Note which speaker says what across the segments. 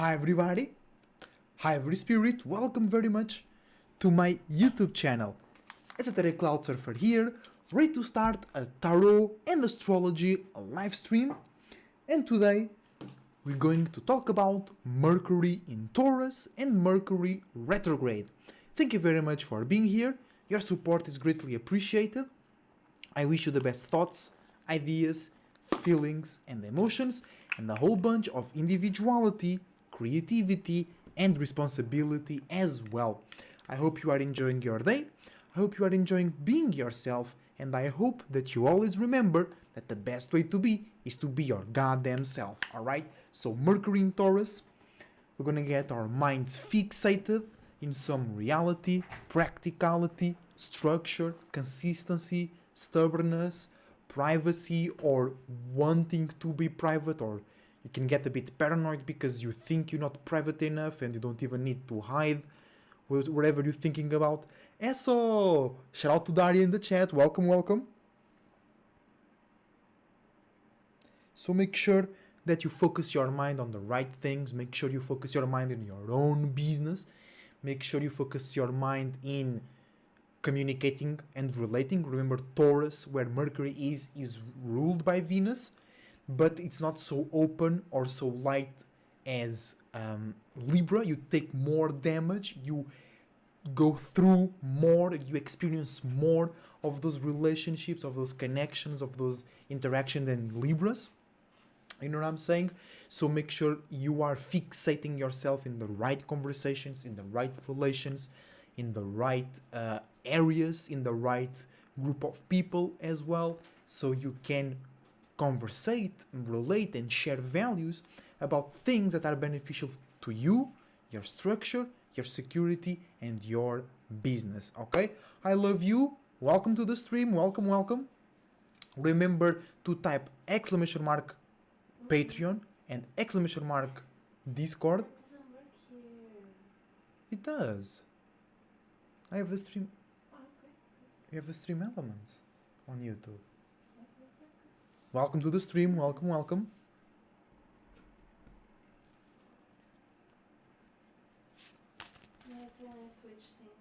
Speaker 1: Hi everybody, hi every spirit, welcome very much to my YouTube channel. Esoteric Cloud Surfer here, ready to start a tarot and astrology live stream. And today we're going to talk about Mercury in Taurus and Mercury retrograde. Thank you very much for being here, your support is greatly appreciated. I wish you the best thoughts, ideas, feelings, and emotions, and a whole bunch of individuality, creativity, and responsibility as well. I hope you are enjoying your day. I hope you are enjoying being yourself, and I hope that you always remember that the best way to be is to be your goddamn self, alright? So, Mercury in Taurus, we're gonna get our minds fixated in some reality, practicality, structure, consistency, stubbornness, privacy, or wanting to be private, or you can get a bit paranoid because you think you're not private enough and you don't even need to hide whatever you're thinking about. So, shout out to Daria in the chat. Welcome, welcome. So make sure that you focus your mind on the right things. Make sure you focus your mind in your own business. Make sure you focus your mind in communicating and relating. Remember, Taurus, where Mercury is ruled by Venus, but it's not so open or so light as Libra. You take more damage, you go through more, you experience more of those relationships, of those connections, of those interactions than Libras. You know what I'm saying? So make sure you are fixating yourself in the right conversations, in the right relations, in the right areas, in the right group of people as well, so you can conversate, relate, and share values about things that are beneficial to you, your structure, your security, and your business. Okay? I love you. Welcome to the stream. Welcome, welcome. Remember to type exclamation mark Patreon and exclamation mark Discord.
Speaker 2: It doesn't work here.
Speaker 1: It does. I have the stream.
Speaker 2: Oh, okay.
Speaker 1: We have the stream elements on YouTube. Welcome to the stream. Welcome, welcome.
Speaker 2: Yeah, it's only a Twitch thing.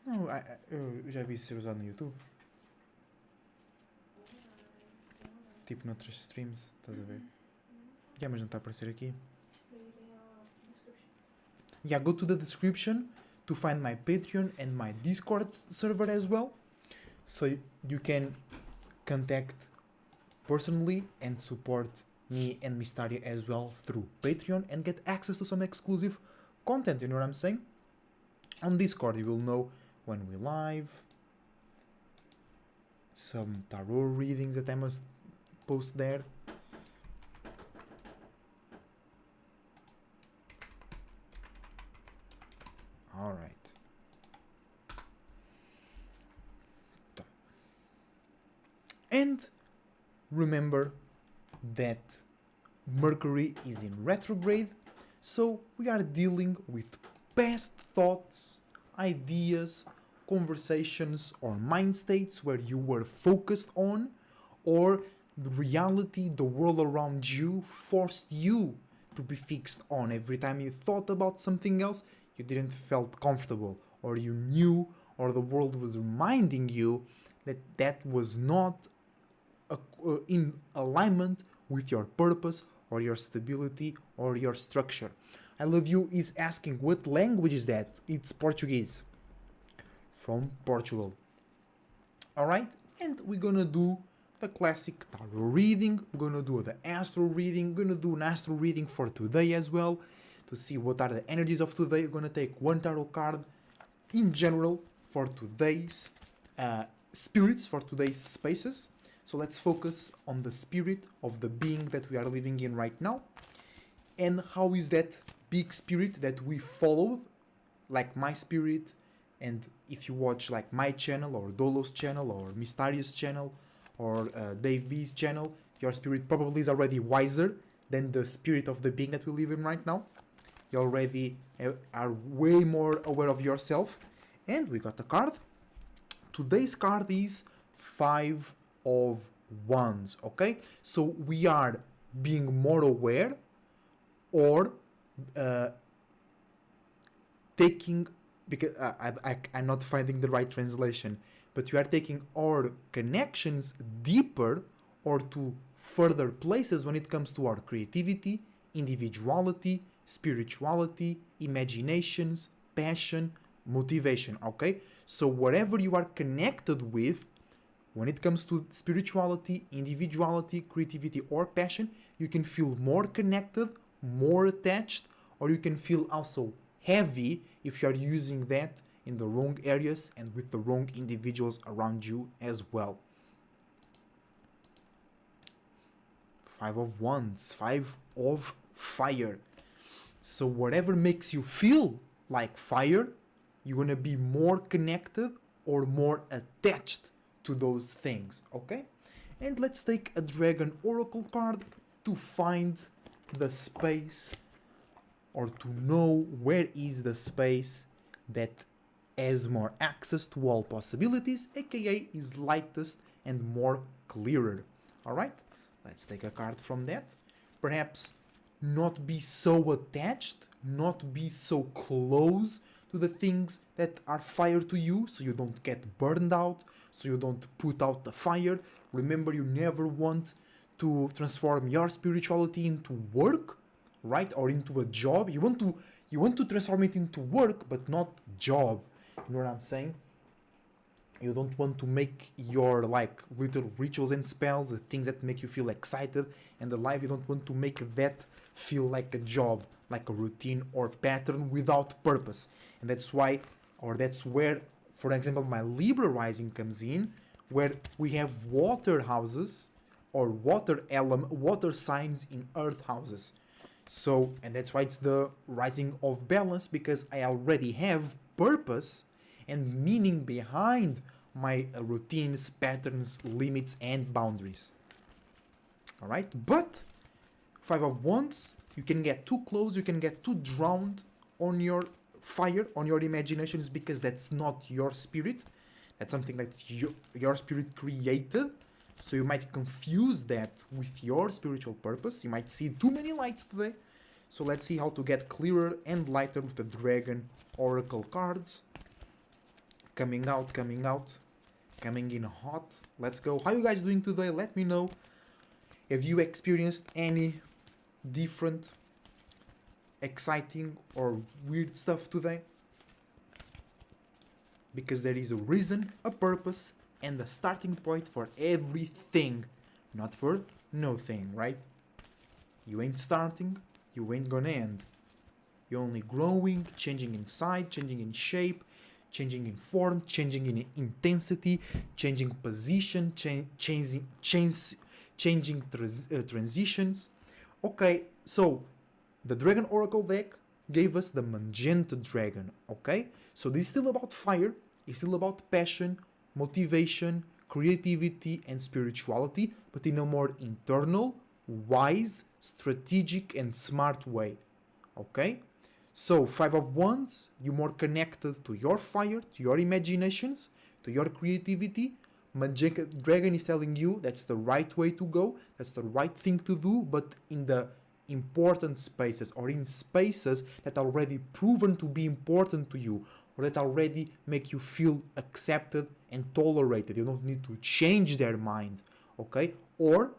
Speaker 1: Não, eu já vi ser usado no YouTube. Tipo noutras streams, estás a ver? Yeah, mas não está a aparecer aqui. Yeah, go to the description to find my Patreon and my Discord server as well. So you can contact personally and support me and Mystaria as well through Patreon and get access to some exclusive content, you know what I'm saying? On Discord you will know when we live, some tarot readings that I must post there. Alright. And remember that Mercury is in retrograde, so we are dealing with past thoughts, ideas, conversations, or mind states where you were focused on, or the reality, the world around you forced you to be fixed on. Every time you thought about something else, you didn't felt comfortable, or you knew, or the world was reminding you that that was not in alignment with your purpose or your stability or your structure. I Love You is asking, what language is that? It's Portuguese. From Portugal. Alright? And we're gonna do the classic tarot reading. We're gonna do the astro reading. We're gonna do an astro reading for today as well, to see what are the energies of today. We're gonna take one tarot card in general for today's spirits, for today's spaces. So let's focus on the spirit of the being that we are living in right now, and how is that big spirit that we follow, like my spirit, and if you watch like my channel or Dolo's channel or Mysterious channel or Dave B's channel, your spirit probably is already wiser than the spirit of the being that we live in right now. You already are way more aware of yourself. And we got a card. Today's card is 5 of Wands, okay? So we are being more aware or taking, because I'm not finding the right translation, but you are taking our connections deeper or to further places when it comes to our creativity, individuality, spirituality, imaginations, passion, motivation. Okay, so whatever you are connected with when it comes to spirituality, individuality, creativity, or passion, you can feel more connected, more attached, or you can feel also heavy if you are using that in the wrong areas and with the wrong individuals around you as well. Five of Wands, Five of Fire. So, whatever makes you feel like fire, you're gonna be more connected or more attached to those things, okay? And let's take a Dragon Oracle card to find the space or to know where is the space that has more access to all possibilities, aka is lightest and more clearer. Alright, let's take a card from that. Perhaps not be so attached, not be so close to the things that are fire to you, so you don't get burned out, so you don't put out the fire. Remember, you never want to transform your spirituality into work, right? Or into a job. You want to transform it into work, but not job. You know what I'm saying? You don't want to make your like little rituals and spells, the things that make you feel excited and alive. You don't want to make that feel like a job, like a routine or pattern without purpose. And that's why, or that's where, for example, my Libra rising comes in, where we have water houses or water signs in earth houses. So, and that's why it's the rising of balance, because I already have purpose and meaning behind my routines, patterns, limits, and boundaries. Alright? But Five of Wands, you can get too close, you can get too drowned on your fire, on your imaginations, because that's not your spirit. That's something that your spirit created. So you might confuse that with your spiritual purpose. You might see too many lights today. So let's see how to get clearer and lighter with the Dragon Oracle cards. Coming out, coming in hot. Let's go. How you guys doing today? Let me know. Have you experienced any different, exciting, or weird stuff today? Because there is a reason, a purpose, and a starting point for everything. Not for nothing, right? You ain't starting, you ain't gonna end. You're only growing, changing in size, changing in shape, changing in form, changing in intensity, changing position, changing transitions. Okay, so the Dragon Oracle deck gave us the Magenta Dragon, okay? So this is still about fire, it's still about passion, motivation, creativity, and spirituality, but in a more internal, wise, strategic, and smart way, okay? So, Five of Wands, you're more connected to your fire, to your imaginations, to your creativity. Magenta Dragon is telling you that's the right way to go, that's the right thing to do, but in the important spaces or in spaces that are already proven to be important to you or that already make you feel accepted and tolerated. You don't need to change their mind, okay? Or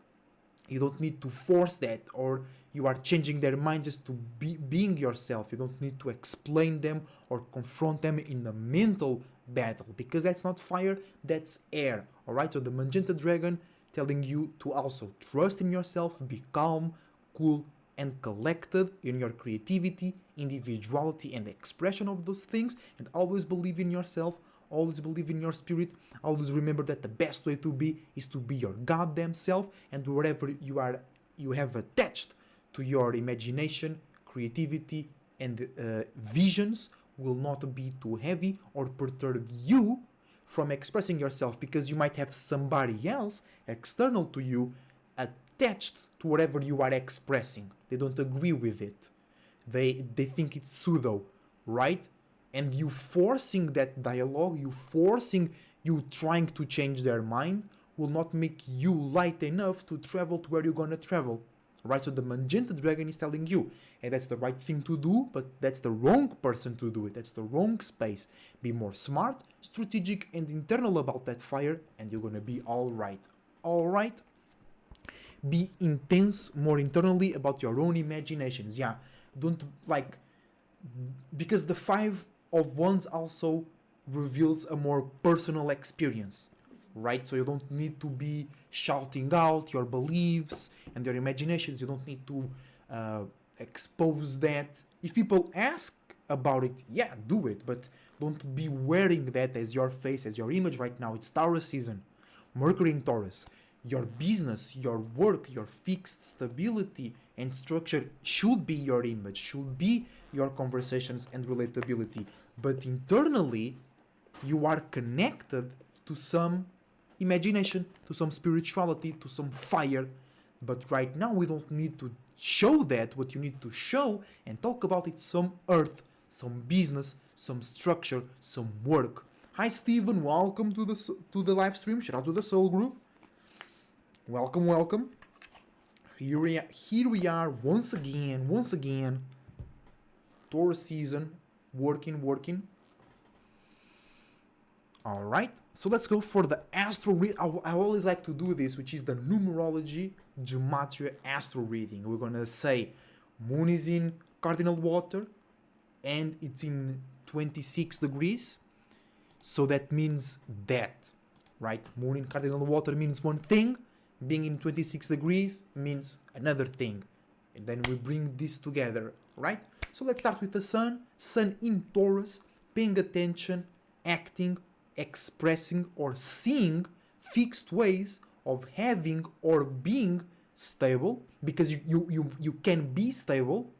Speaker 1: you don't need to force that, or you are changing their mind just to be being yourself. You don't need to explain them or confront them in a mental battle, because that's not fire, that's air. Alright, so the Magenta Dragon telling you to also trust in yourself, be calm, cool, and collected in your creativity, individuality, and expression of those things, and always believe in yourself, always believe in your spirit, always remember that the best way to be is to be your goddamn self, and wherever you have attached to your imagination, creativity, and visions will not be too heavy or perturb you from expressing yourself, because you might have somebody else external to you attached to whatever you are expressing. They don't agree with it. They think it's pseudo, right? And you forcing that dialogue, you trying to change their mind will not make you light enough to travel to where you're gonna travel. right? So the magenta dragon is telling you, hey, that's the right thing to do, but that's the wrong person to do it. That's the wrong space. Be more smart, strategic, and internal about that fire, and you're gonna be all right. All right? Be intense more internally about your own imaginations. Yeah, don't like, because the Five of Wands also reveals a more personal experience, right? So you don't need to be shouting out your beliefs and your imaginations. You don't need to expose that. If people ask about it, yeah, do it, but don't be wearing that as your face, as your image right now. It's Taurus season, Mercury in Taurus. Your business, your work, your fixed stability and structure should be your image, should be your conversations and relatability. But internally, you are connected to some imagination, to some spirituality, to some fire. But right now, we don't need to show that. What you need to show and talk about is some earth, some business, some structure, some work. Hi, Steven. Welcome to the live stream. Shout out to the SoulGroup. Welcome, welcome. Here we are once again. Taurus season, working. All right, so let's go for the astro read. I always like to do this, which is the numerology gematria astro reading. We're gonna say moon is in cardinal water and it's in 26 degrees. So that means that, right? Moon in cardinal water means one thing. Being in 26 degrees means another thing. And then we bring this together, right? So let's start with the sun. Sun in Taurus, paying attention, acting, expressing or seeing fixed ways of having or being stable, because you can be stable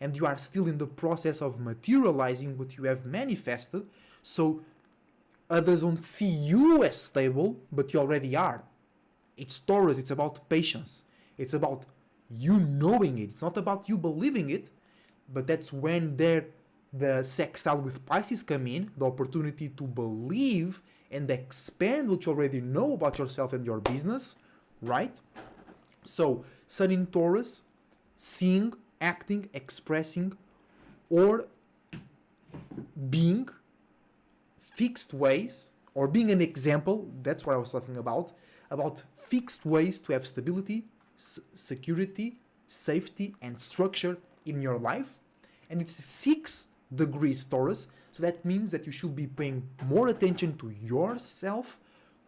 Speaker 1: and you are still in the process of materializing what you have manifested. So others don't see you as stable, but you already are. It's Taurus, it's about patience. It's about you knowing it. It's not about you believing it, but that's when the sextile with Pisces come in, the opportunity to believe and expand what you already know about yourself and your business, right? So, Sun in Taurus, seeing, acting, expressing, or being fixed ways, or being an example, that's what I was talking about fixed ways to have stability, security, safety, and structure in your life. And it's 6 degrees Taurus, so that means that you should be paying more attention to yourself,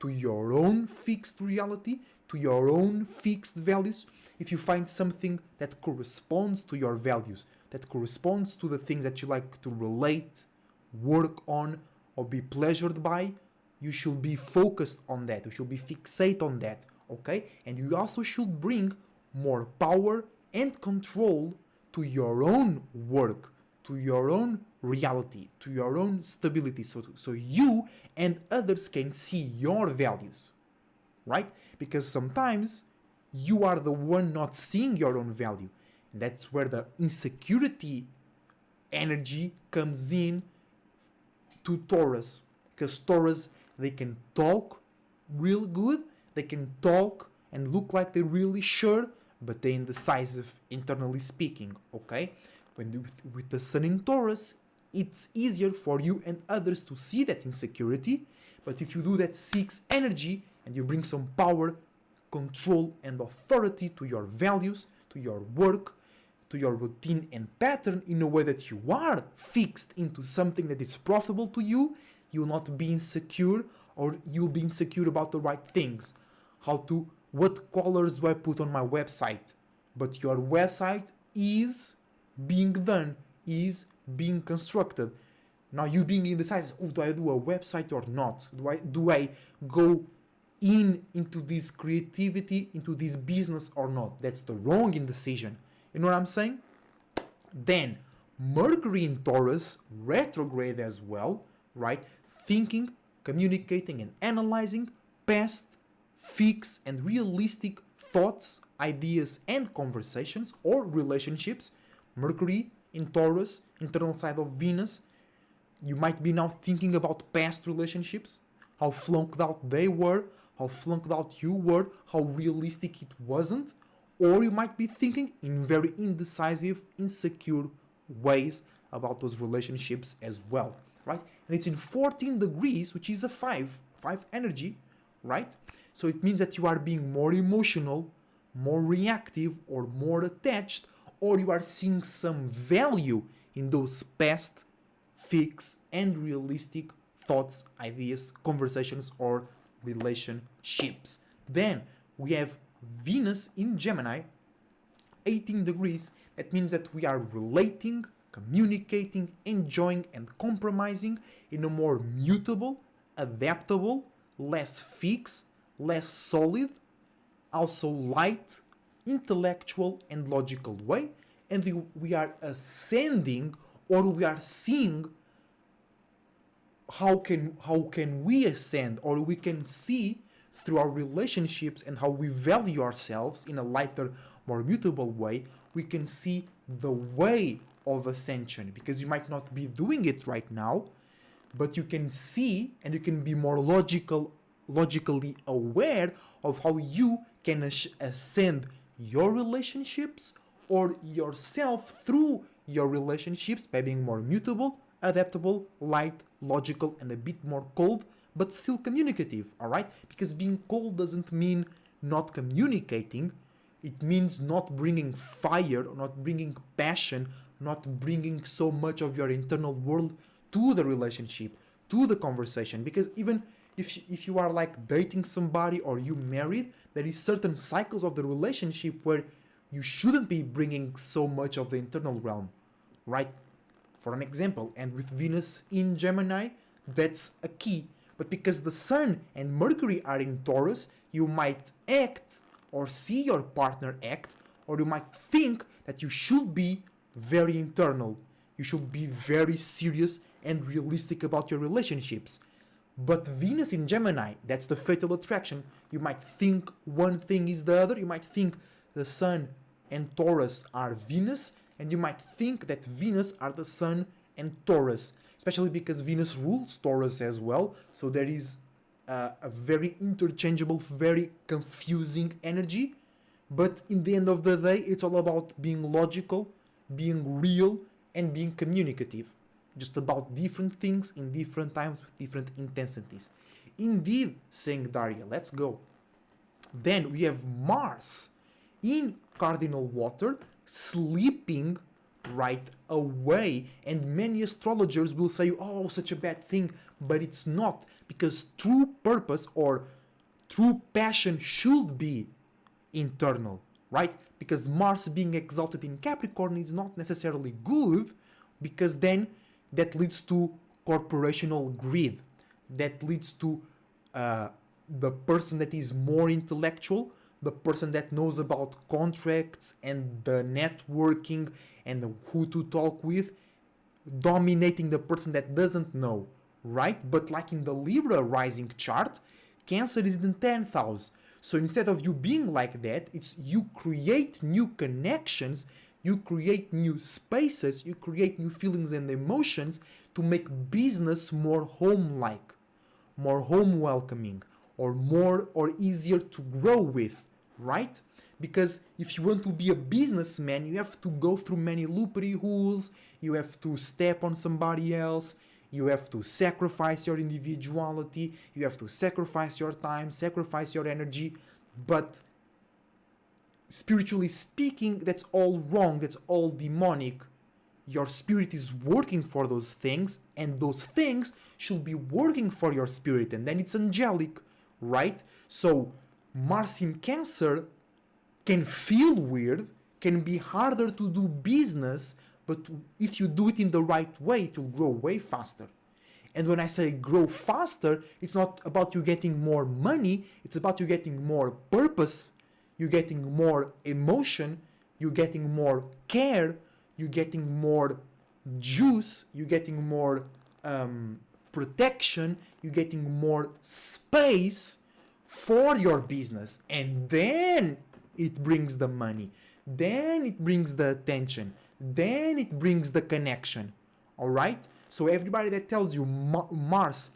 Speaker 1: to your own fixed reality, to your own fixed values. If you find something that corresponds to your values, that corresponds to the things that you like to relate, work on, or be pleasured by, you should be focused on that. You should be fixate on that, okay? And you also should bring more power and control to your own work, to your own reality, to your own stability, so you and others can see your values, right? Because sometimes you are the one not seeing your own value. And that's where the insecurity energy comes in to Taurus. Because Taurus, they can talk real good, they can talk and look like they're really sure, but they're indecisive internally speaking, okay? With the Sun in Taurus, it's easier for you and others to see that insecurity, but if you do that 6 energy and you bring some power, control, and authority to your values, to your work, to your routine and pattern in a way that you are fixed into something that is profitable to you, you'll not be insecure, or you'll be insecure about the right things. What colors do I put on my website? But your website is being done, is being constructed. Now you being indecisive, do I do a website or not? Do I go into this creativity, into this business or not? That's the wrong indecision. You know what I'm saying? Then Mercury in Taurus, retrograde as well, right? Thinking, communicating, and analyzing past, fixed, and realistic thoughts, ideas, and conversations or relationships. Mercury in Taurus, internal side of Venus. You might be now thinking about past relationships, how flunked out they were, how flunked out you were, how realistic it wasn't, or you might be thinking in very indecisive, insecure ways about those relationships as well, right? And it's in 14 degrees, which is a 5 energy, right? So it means that you are being more emotional, more reactive, or more attached, or you are seeing some value in those past, fixed, and realistic thoughts, ideas, conversations, or relationships. Then we have Venus in Gemini, 18 degrees. That means that we are relating, communicating, enjoying, and compromising in a more mutable, adaptable, less fixed, less solid, also light, intellectual, and logical way. And we are ascending, or we are seeing how can we ascend, or we can see through our relationships and how we value ourselves in a lighter, more mutable way. We can see the way of ascension, because you might not be doing it right now, but you can see and you can be more logically aware of how you can ascend your relationships or yourself through your relationships by being more mutable, adaptable, light, logical, and a bit more cold, but still communicative, alright? Because being cold doesn't mean not communicating, it means not bringing fire, not bringing passion, not bringing so much of your internal world to the relationship, to the conversation. Because even if you are like dating somebody or you married, there is certain cycles of the relationship where you shouldn't be bringing so much of the internal realm, right? For an example, and with Venus in Gemini, that's a key. But because the Sun and Mercury are in Taurus, you might act or see your partner act, or you might think that you should be very internal. You should be very serious and realistic about your relationships. But Venus in Gemini, that's the fatal attraction. You might think one thing is the other. You might think the Sun and Taurus are Venus, and you might think that Venus are the Sun and Taurus, especially because Venus rules Taurus as well. So there is a very interchangeable, very confusing energy. But in the end of the day, it's all about being logical, being real, and being communicative. Just about different things in different times with different intensities. Indeed, saying Daria, let's go. Then we have Mars in cardinal water, sleeping right away. And many astrologers will say, oh, such a bad thing, but it's not, because true purpose or true passion should be internal, right? Because Mars being exalted in Capricorn is not necessarily good, because then that leads to corporational greed, that leads to the person that is more intellectual, the person that knows about contracts and the networking and who to talk with, dominating the person that doesn't know, right? But like in the Libra rising chart, Cancer is in 10th house. So instead of you being like that, it's you create new connections, you create new spaces, you create new feelings and emotions to make business more home-like, more home-welcoming, or more or easier to grow with, right? Because if you want to be a businessman, you have to go through many loopholes, you have to step on somebody else, you have to sacrifice your individuality, you have to sacrifice your time, sacrifice your energy, but spiritually speaking, that's all wrong, that's all demonic. Your spirit is working for those things, and those things should be working for your spirit, and then it's angelic, right? So Mars in Cancer can feel weird, can be harder to do business, but if you do it in the right way, it will grow way faster. And when I say grow faster, it's not about you getting more money, it's about you getting more purpose, you getting more emotion, you getting more care, you getting more juice, you getting more protection, you getting more space for your business. And then it brings the money, then it brings the attention, then it brings the connection. All right? So everybody that tells you Mars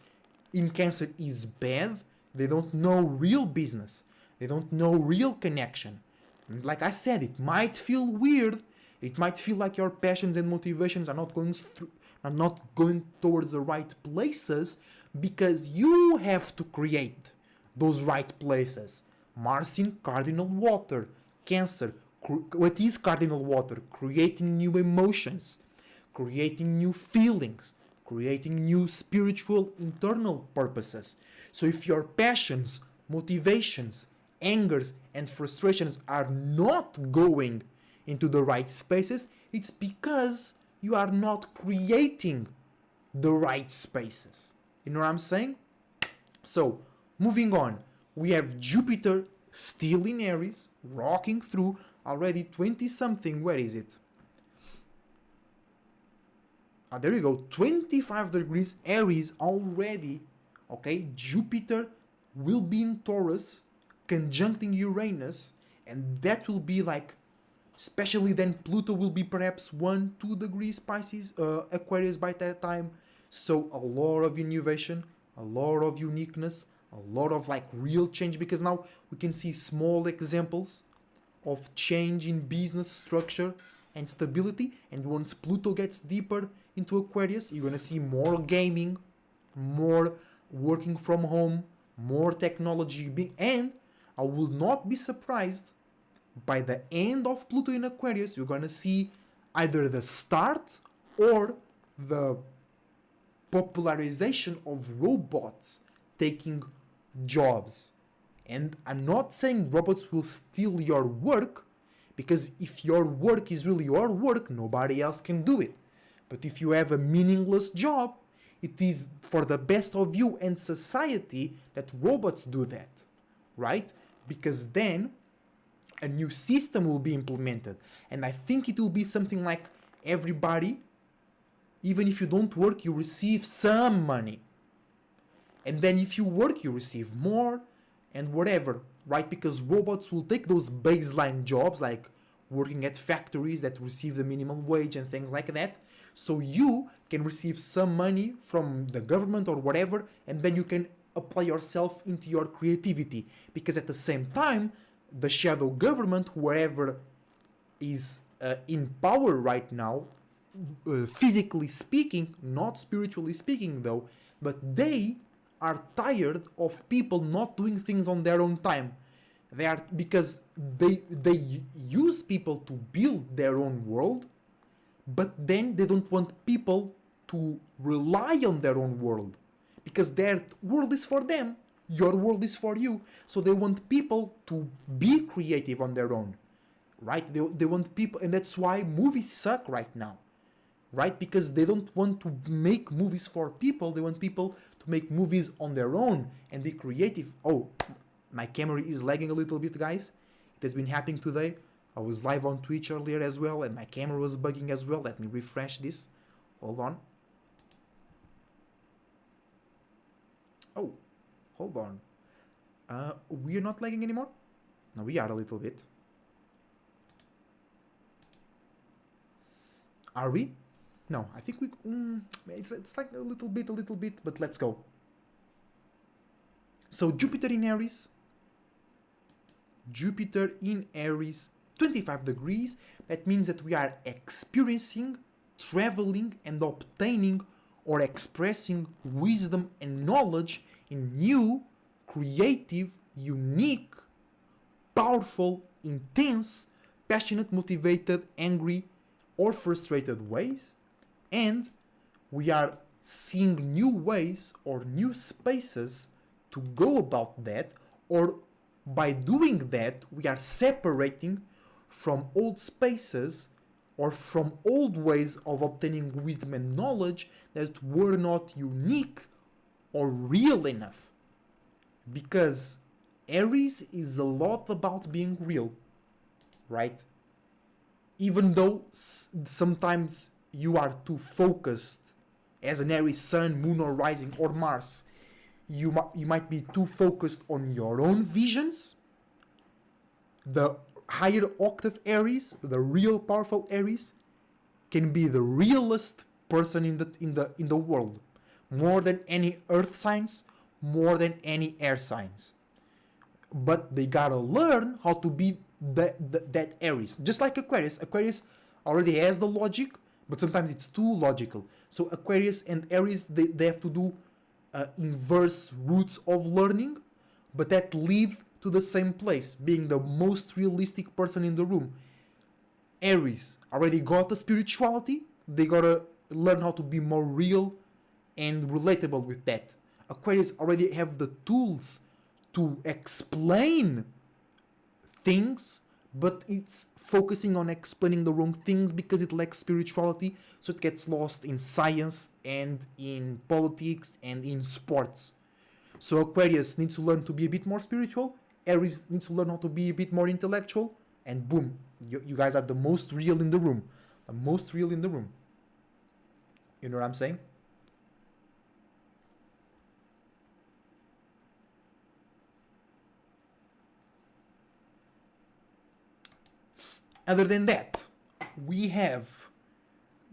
Speaker 1: in Cancer is bad, they don't know real business, they don't know real connection, And like I said, it might feel weird. It might feel like your passions and motivations are not going towards the right places, because you have to create those right places. Mars in cardinal water, Cancer. What is cardinal water? Creating new emotions, creating new feelings, creating new spiritual internal purposes. So if your passions, motivations, angers, and frustrations are not going into the right spaces, it's because you are not creating the right spaces. You know what I'm saying? So, moving on, we have Jupiter still in Aries, rocking through, already 20 something. Where is it? There you go, 25 degrees Aries already. Okay, Jupiter will be in Taurus, conjuncting Uranus, and that will be like, especially then Pluto will be perhaps 1-2 degrees Pisces, Aquarius by that time. So a lot of innovation, a lot of uniqueness, a lot of like real change, because now we can see small examples of change in business structure and stability. And once Pluto gets deeper into Aquarius, you're gonna see more gaming, more working from home, more technology, and I will not be surprised by the end of Pluto in Aquarius, you're gonna see either the start or the popularization of robots taking jobs. And I'm not saying robots will steal your work, because if your work is really your work, nobody else can do it. But if you have a meaningless job, it is for the best of you and society that robots do that, right? Because then a new system will be implemented. And I think it will be something like everybody, even if you don't work, you receive some money. And then if you work, you receive more and whatever, right? Because robots will take those baseline jobs like working at factories that receive the minimum wage and things like that. So you can receive some money from the government or whatever, and then you can apply yourself into your creativity. Because at the same time, the shadow government, whoever is in power right now, physically speaking, not spiritually speaking though, but they are tired of people not doing things on their own time. They are, because they use people to build their own world, but then they don't want people to rely on their own world, because their world is for them, your world is for you. So they want people to be creative on their own, right? They want people, and that's why movies suck right now, right? Because they don't want to make movies for people, they want people to make movies on their own and be creative. Oh, my camera is lagging a little bit, guys. It has been happening today. I was live on Twitch earlier as well, and my camera was bugging as well. Let me refresh this. Hold on. Oh, hold on. We are not lagging anymore? No, we are a little bit. Are we? No, I think we... it's like a little bit, but let's go. So Jupiter in Aries. Jupiter in Aries, 25 degrees. That means that we are experiencing, traveling, and obtaining or expressing wisdom and knowledge in new, creative, unique, powerful, intense, passionate, motivated, angry, or frustrated ways. And we are seeing new ways or new spaces to go about that, or by doing that, we are separating from old spaces or from old ways of obtaining wisdom and knowledge that were not unique or real enough. Because Aries is a lot about being real, right? Even though sometimes you are too focused, as an Aries sun, moon, or rising, or Mars, you might be too focused on your own visions. The higher octave Aries, the real powerful Aries, can be the realest person in the world, more than any earth signs, more than any air signs. But they gotta learn how to be that Aries. Just like Aquarius already has the logic, but sometimes it's too logical. So Aquarius and Aries, they have to do inverse routes of learning, but that lead to the same place, being the most realistic person in the room. Aries already got the spirituality, they gotta learn how to be more real and relatable with that. Aquarius already have the tools to explain things, but it's focusing on explaining the wrong things because it lacks spirituality, so it gets lost in science and in politics and in sports. So Aquarius needs to learn to be a bit more spiritual, Aries needs to learn how to be a bit more intellectual, and boom, you guys are the most real in the room. The most real in the room. You know what I'm saying? Other than that, we have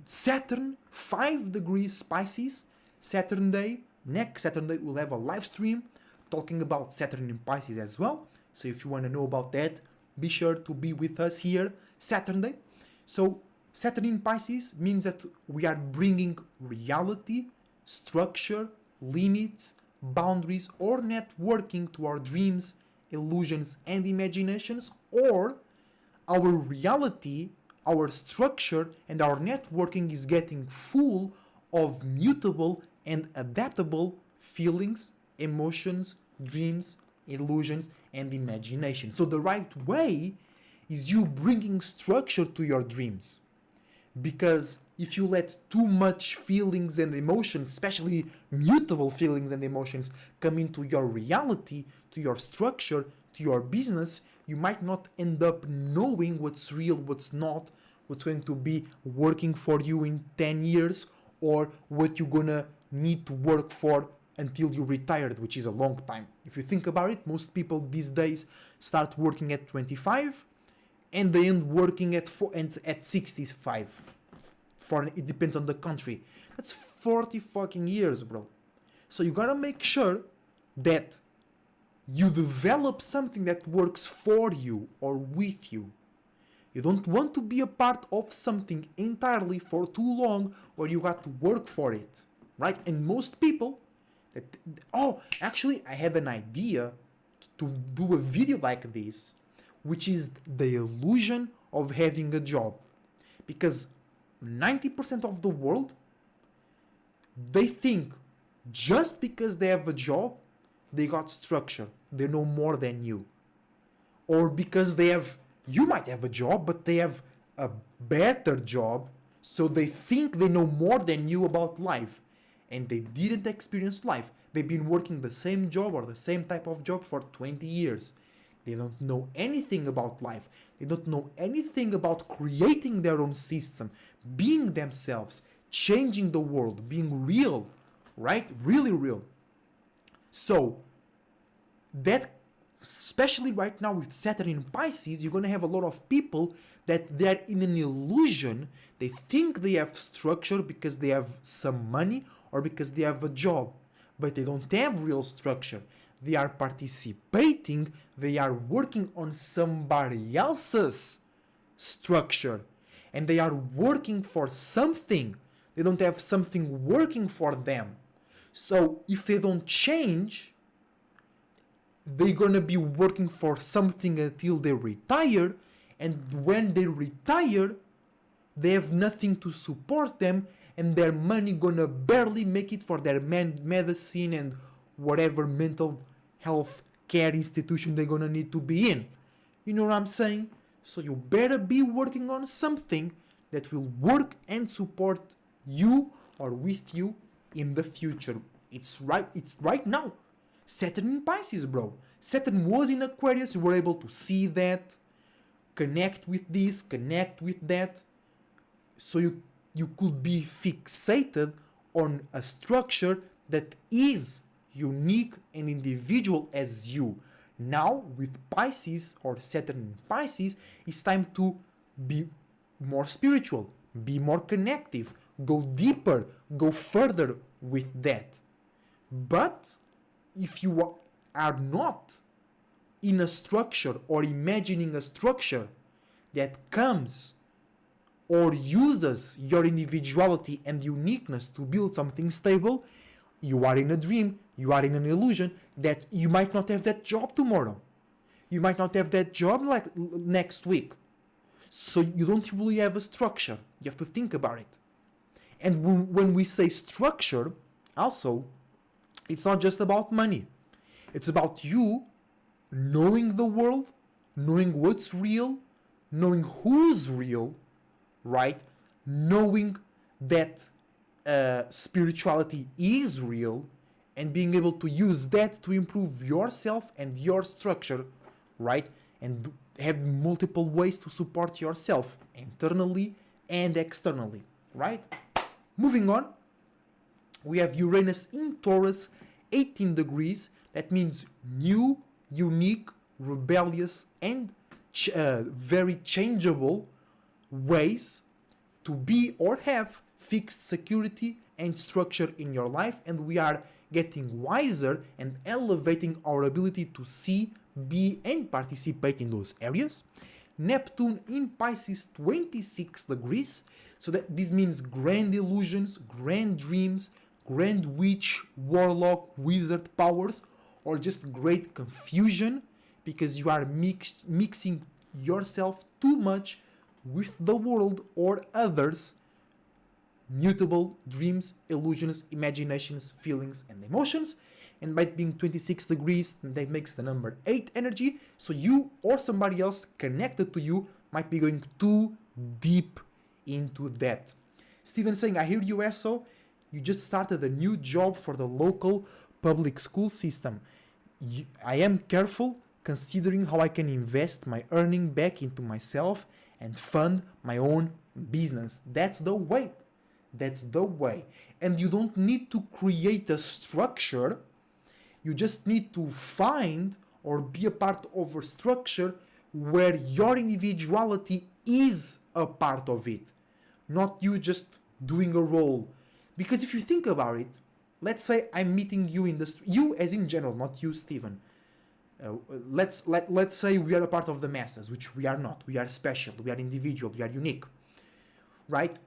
Speaker 1: Saturn, 5 degrees Pisces, Saturn Day. Next Saturday, we'll have a live stream talking about Saturn in Pisces as well. So if you want to know about that, be sure to be with us here Saturday. So Saturn in Pisces means that we are bringing reality, structure, limits, boundaries, or networking to our dreams, illusions, and imaginations, or our reality, our structure, and our networking is getting full of mutable and adaptable feelings, emotions, dreams, illusions, and imagination. So the right way is you bringing structure to your dreams. Because if you let too much feelings and emotions, especially mutable feelings and emotions, come into your reality, to your structure, to your business, you might not end up knowing what's real, what's not, what's going to be working for you in 10 years, or what you're gonna need to work for until you're retired, which is a long time. If you think about it, most people these days start working at 25 and they end working at 65. It depends on the country. That's 40 fucking years, bro. So you gotta make sure that you develop something that works for you or with you. You don't want to be a part of something entirely for too long or you got to work for it, right? And most people actually I have an idea to do a video like this, which is the illusion of having a job. Because 90% of the world, they think just because they have a job, they got structure, they know more than you. Or because you might have a job, but they have a better job, so they think they know more than you about life. And they didn't experience life. They've been working the same job or the same type of job for 20 years. They don't know anything about life. They don't know anything about creating their own system, being themselves, changing the world, being real, right? Really real. So, that, especially right now with Saturn in Pisces, you're going to have a lot of people that they're in an illusion. They think they have structure because they have some money or because they have a job, but they don't have real structure. They are participating, they are working on somebody else's structure, and they are working for something. They don't have something working for them. So if they don't change, they're gonna be working for something until they retire, and when they retire, they have nothing to support them, and their money gonna barely make it for their medicine and whatever mental health care institution they're gonna need to be in. You know what I'm saying? So you better be working on something that will work and support you or with you in the future. It's right now. Saturn in Pisces, bro. Saturn was in Aquarius, you were able to see that, connect with this, connect with that. So you could be fixated on a structure that is unique and individual as you. Now, with Pisces or Saturn in Pisces, it's time to be more spiritual, be more connective, go deeper, go further with that. But if you are not in a structure or imagining a structure that comes or uses your individuality and uniqueness to build something stable, you are in a dream, you are in an illusion that you might not have that job tomorrow. You might not have that job like next week. So you don't really have a structure. You have to think about it. And when we say structure, also, it's not just about money. It's about you knowing the world, knowing what's real, knowing who's real, right? Knowing that spirituality is real and being able to use that to improve yourself and your structure, right? And have multiple ways to support yourself internally and externally, right? Moving on, we have Uranus in Taurus, 18 degrees. That means new, unique, rebellious, and very changeable ways to be or have fixed security and structure in your life. And we are getting wiser and elevating our ability to see, be, and participate in those areas. Neptune in Pisces, 26 degrees. So that this means grand illusions, grand dreams, grand witch, warlock, wizard powers, or just great confusion because you are mixing yourself too much with the world or others. Mutable dreams, illusions, imaginations, feelings, and emotions. And by being 26 degrees, that makes the number 8 energy. So you or somebody else connected to you might be going too deep into that. Steven saying, I hear you, Esso. You just started a new job for the local public school system. I am careful considering how I can invest my earning back into myself and fund my own business. That's the way. That's the way. And you don't need to create a structure. You just need to find or be a part of a structure where your individuality is a part of it. Not you just doing a role. Because if you think about it, let's say I'm meeting you in the you as in general, not you, Steven. Let's say we are a part of the masses, which we are not. We are special, we are individual, we are unique, right?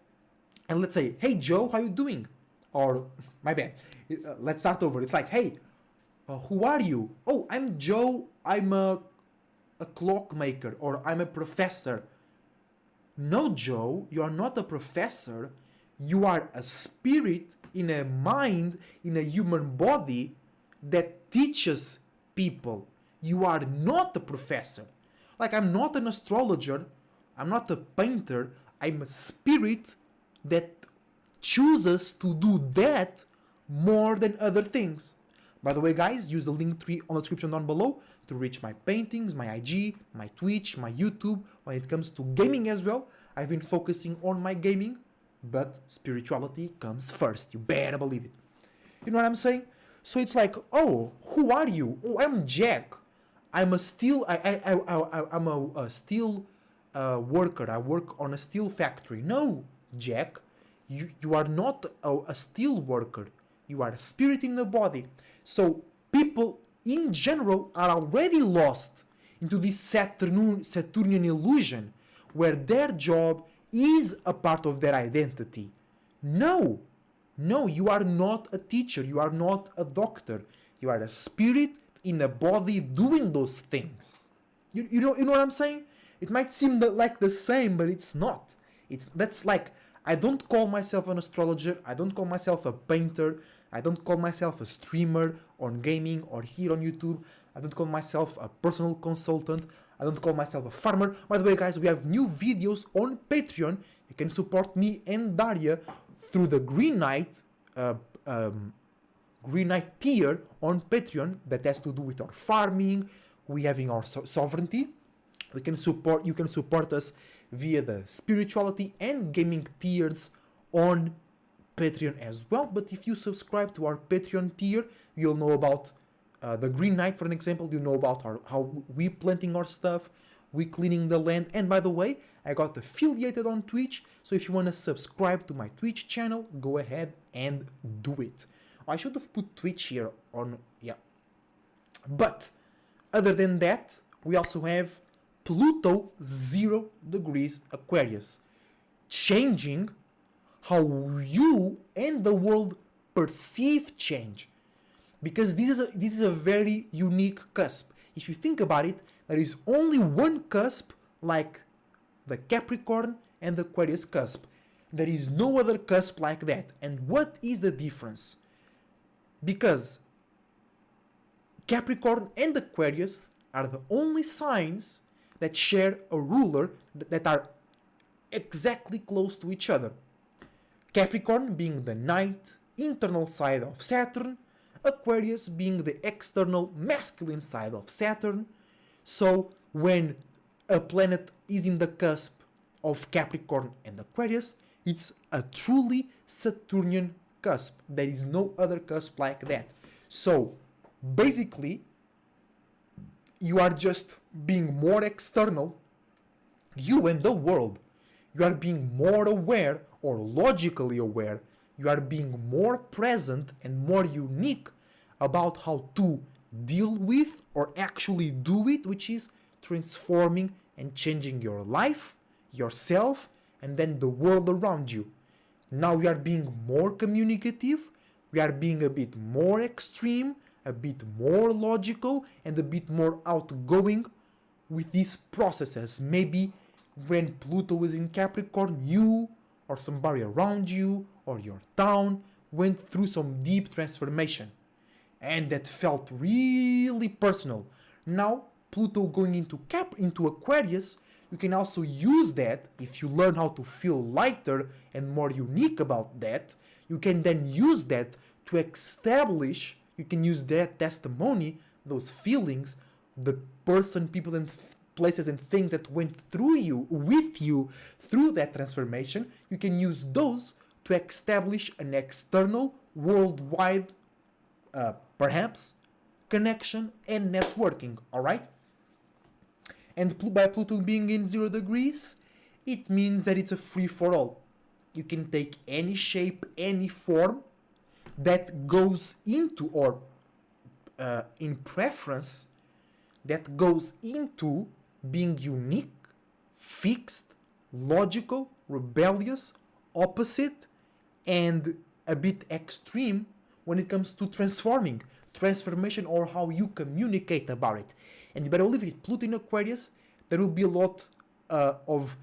Speaker 1: And let's say, hey Joe, how you doing? Or my bad. Let's start over. It's like, hey, who are you? Oh, I'm Joe. I'm a clockmaker, or I'm a professor. No, Joe, you are not a professor. You are a spirit in a mind, in a human body that teaches people. You are not a professor. Like, I'm not an astrologer. I'm not a painter. I'm a spirit that chooses to do that more than other things. By the way, guys, use the link tree on the description down below to reach my paintings, my IG, my Twitch, my YouTube. When it comes to gaming as well, I've been focusing on my gaming, but spirituality comes first. You better believe it. You know what I'm saying? So it's like, oh, who are you? Oh, I'm Jack. I'm a steel. I'm a steel worker. I work on a steel factory. No, Jack, you are not a steel worker. You are a spirit in the body. So people in general are already lost into this Saturnian illusion where their job is a part of their identity. No, you are not a teacher. You are not a doctor. You are a spirit in a body doing those things. You know what I'm saying? It might seem like the same, but it's not. That's like, I don't call myself an astrologer. I don't call myself a painter. I don't call myself a streamer on gaming or here on YouTube. I don't call myself a personal consultant. I don't call myself a farmer. By the way, guys, we have new videos on Patreon. You can support me and Daria through the Green Knight tier on Patreon that has to do with our farming, we having our sovereignty. You can support us via the spirituality and gaming tiers on Patreon as well. But if you subscribe to our Patreon tier, you'll know about the Green Knight, for an example. You know about how we planting our stuff, we cleaning the land. And by the way, I got affiliated on Twitch, so if you want to subscribe to my Twitch channel, go ahead and do it. I should have put Twitch here on, yeah. But Other than that, we also have Pluto 0 degrees Aquarius, changing how you and the world perceive change. Because this is a very unique cusp. If you think about it, there is only one cusp like the Capricorn and the Aquarius cusp. There is no other cusp like that. And what is the difference? Because Capricorn and Aquarius are the only signs that share a ruler that are exactly close to each other. Capricorn being the night, internal side of Saturn, Aquarius being the external masculine side of Saturn. So when a planet is in the cusp of Capricorn and Aquarius, it's a truly Saturnian cusp. There is no other cusp like that. So basically, you are just being more external, you and the world. You are being more aware or logically aware. You are being more present and more unique about how to deal with or actually do it, which is transforming and changing your life, yourself, and then the world around you. Now we are being more communicative, we are being a bit more extreme, a bit more logical, and a bit more outgoing with these processes. Maybe when Pluto is in Capricorn, you or somebody around you or your town went through some deep transformation and that felt really personal. Now Pluto going into Aquarius, you can also use that. If you learn how to feel lighter and more unique about that, you can then use that to establish, you can use that testimony, those feelings, the person, people, and places and things that went through you, with you, through that transformation. You can use those to establish an external, worldwide, perhaps, connection and networking, alright? And by Pluto being in 0 degrees, it means that it's a free-for-all. You can take any shape, any form that goes into, or in preference, that goes into being unique, fixed, logical, rebellious, opposite, and a bit extreme when it comes to transformation, or how you communicate about it. And you better believe it, Pluto in Aquarius, there will be a lot of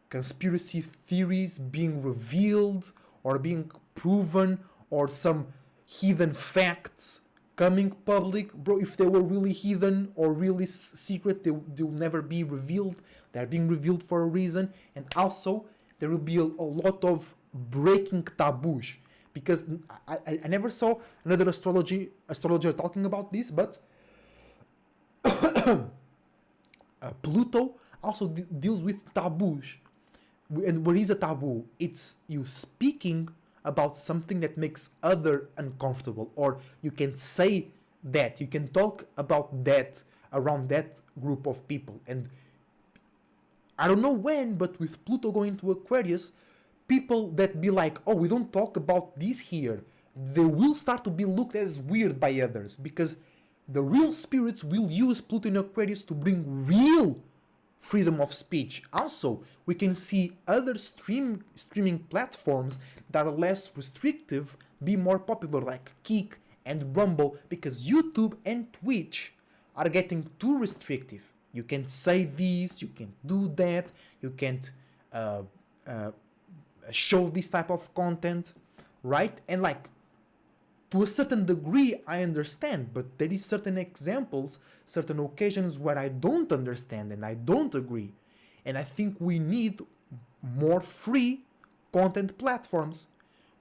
Speaker 1: conspiracy theories being revealed or being proven, or some hidden facts coming public. Bro, if they were really hidden or really secret, they'll never be revealed. They're being revealed for a reason. And also, there will be a lot of breaking taboos. Because I never saw another astrologer talking about this, but Pluto also deals with taboos. And what is a taboo? It's you speaking about something that makes other uncomfortable, or you can say that, you can talk about that around that group of people. And I don't know when, but with Pluto going to Aquarius, people that be like, oh, we don't talk about this here, they will start to be looked as weird by others, because the real spirits will use Pluto in Aquarius to bring real freedom of speech. Also, we can see other streaming platforms that are less restrictive be more popular, like Kick and Rumble, because YouTube and Twitch are getting too restrictive. You can say this, you can't do that, you can't show this type of content, right? And like, to a certain degree, I understand, but there is certain examples, certain occasions where I don't understand and I don't agree. And I think we need more free content platforms.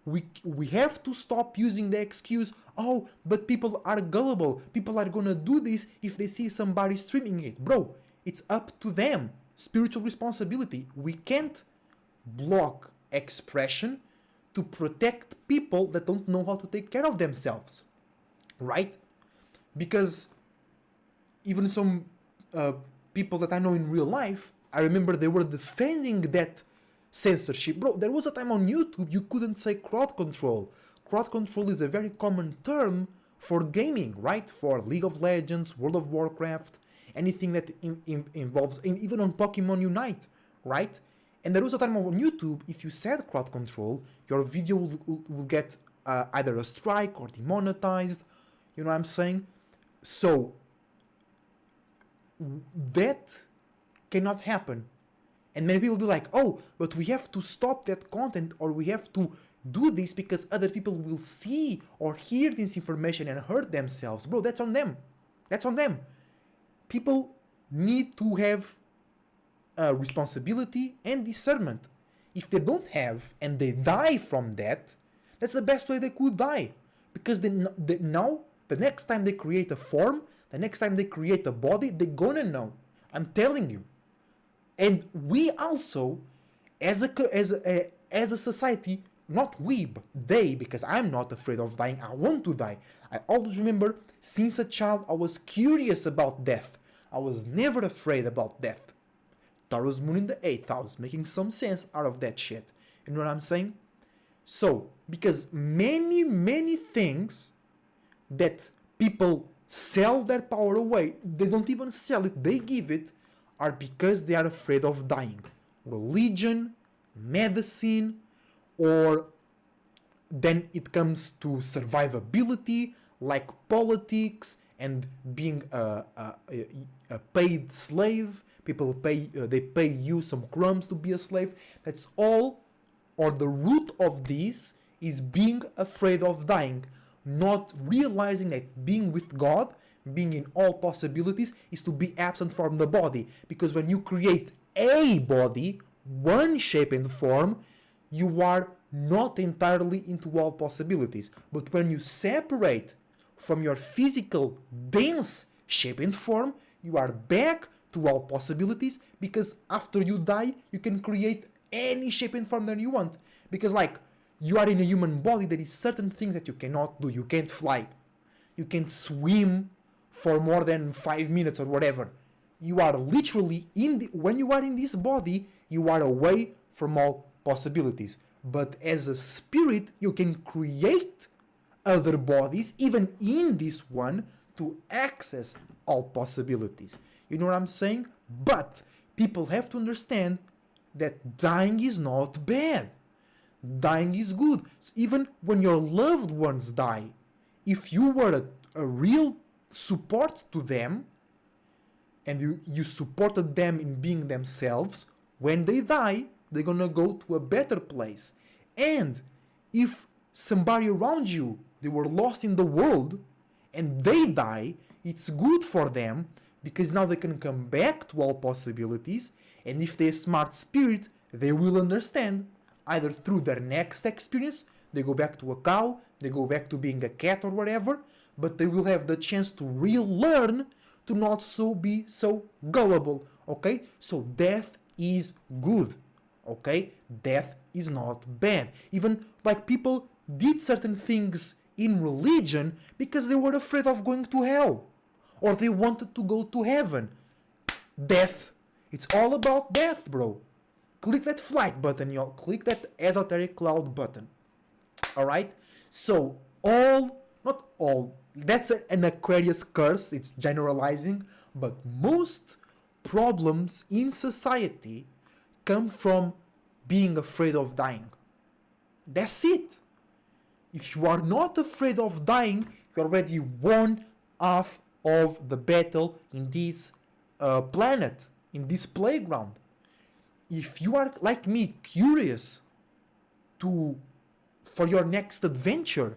Speaker 1: We have to stop using the excuse, oh, but people are gullible. People are gonna do this if they see somebody streaming it. Bro, it's up to them. Spiritual responsibility. We can't block expression to protect people that don't know how to take care of themselves, right? Because even some people that I know in real life, I remember they were defending that censorship. Bro, there was a time on YouTube you couldn't say crowd control. Crowd control is a very common term for gaming, right? For League of Legends, World of Warcraft, anything that involves, even on Pokemon Unite, right? And there was a time on YouTube, if you said crowd control, your video will get either a strike or demonetized. You know what I'm saying? So that cannot happen. And many people will be like, oh, but we have to stop that content, or we have to do this because other people will see or hear this information and hurt themselves. Bro, that's on them. That's on them. People need to have responsibility and discernment. If they don't have and they die from that, that's the best way they could die. Because now, the next time they create a form, the next time they create a body, they're gonna know. I'm telling you. And we also, as a society, not we, but they, because I'm not afraid of dying, I want to die. I always remember, since a child, I was curious about death. I was never afraid about death. Taurus moon in the 8th house, making some sense out of that shit. You know what I'm saying? So, because many things that people sell their power away, they don't even sell it, they give it, are because they are afraid of dying. Religion, medicine, or then it comes to survivability, like politics and being a paid slave. People they pay you some crumbs to be a slave. That's all, or the root of this is being afraid of dying, not realizing that being with God, being in all possibilities, is to be absent from the body. Because when you create a body, one shape and form, you are not entirely into all possibilities. But when you separate from your physical, dense shape and form, you are back to all possibilities, because after you die, you can create any shape and form that you want. Because like, you are in a human body, there is certain things that you cannot do. You can't fly. You can't swim for more than 5 minutes or whatever. You are literally, when you are in this body, you are away from all possibilities. But as a spirit, you can create other bodies, even in this one, to access all possibilities. You know what I'm saying? But people have to understand that dying is not bad. Dying is good. Even when your loved ones die, if you were a real support to them, and you supported them in being themselves, when they die, they're gonna go to a better place. And if somebody around you, they were lost in the world, and they die, it's good for them, because now they can come back to all possibilities, and if they're a smart spirit, they will understand. Either through their next experience, they go back to a cow, they go back to being a cat or whatever, but they will have the chance to relearn to not be so gullible, okay? So death is good, okay? Death is not bad. Even like people did certain things in religion because they were afraid of going to hell, or they wanted to go to heaven. Death. It's all about death, bro. Click that flight button, y'all. Click that esoteric cloud button. Alright? So, not all, that's an Aquarius curse, it's generalizing, but most problems in society come from being afraid of dying. That's it. If you are not afraid of dying, you already won half of the battle in this planet, in this playground. If you are, like me, curious for your next adventure,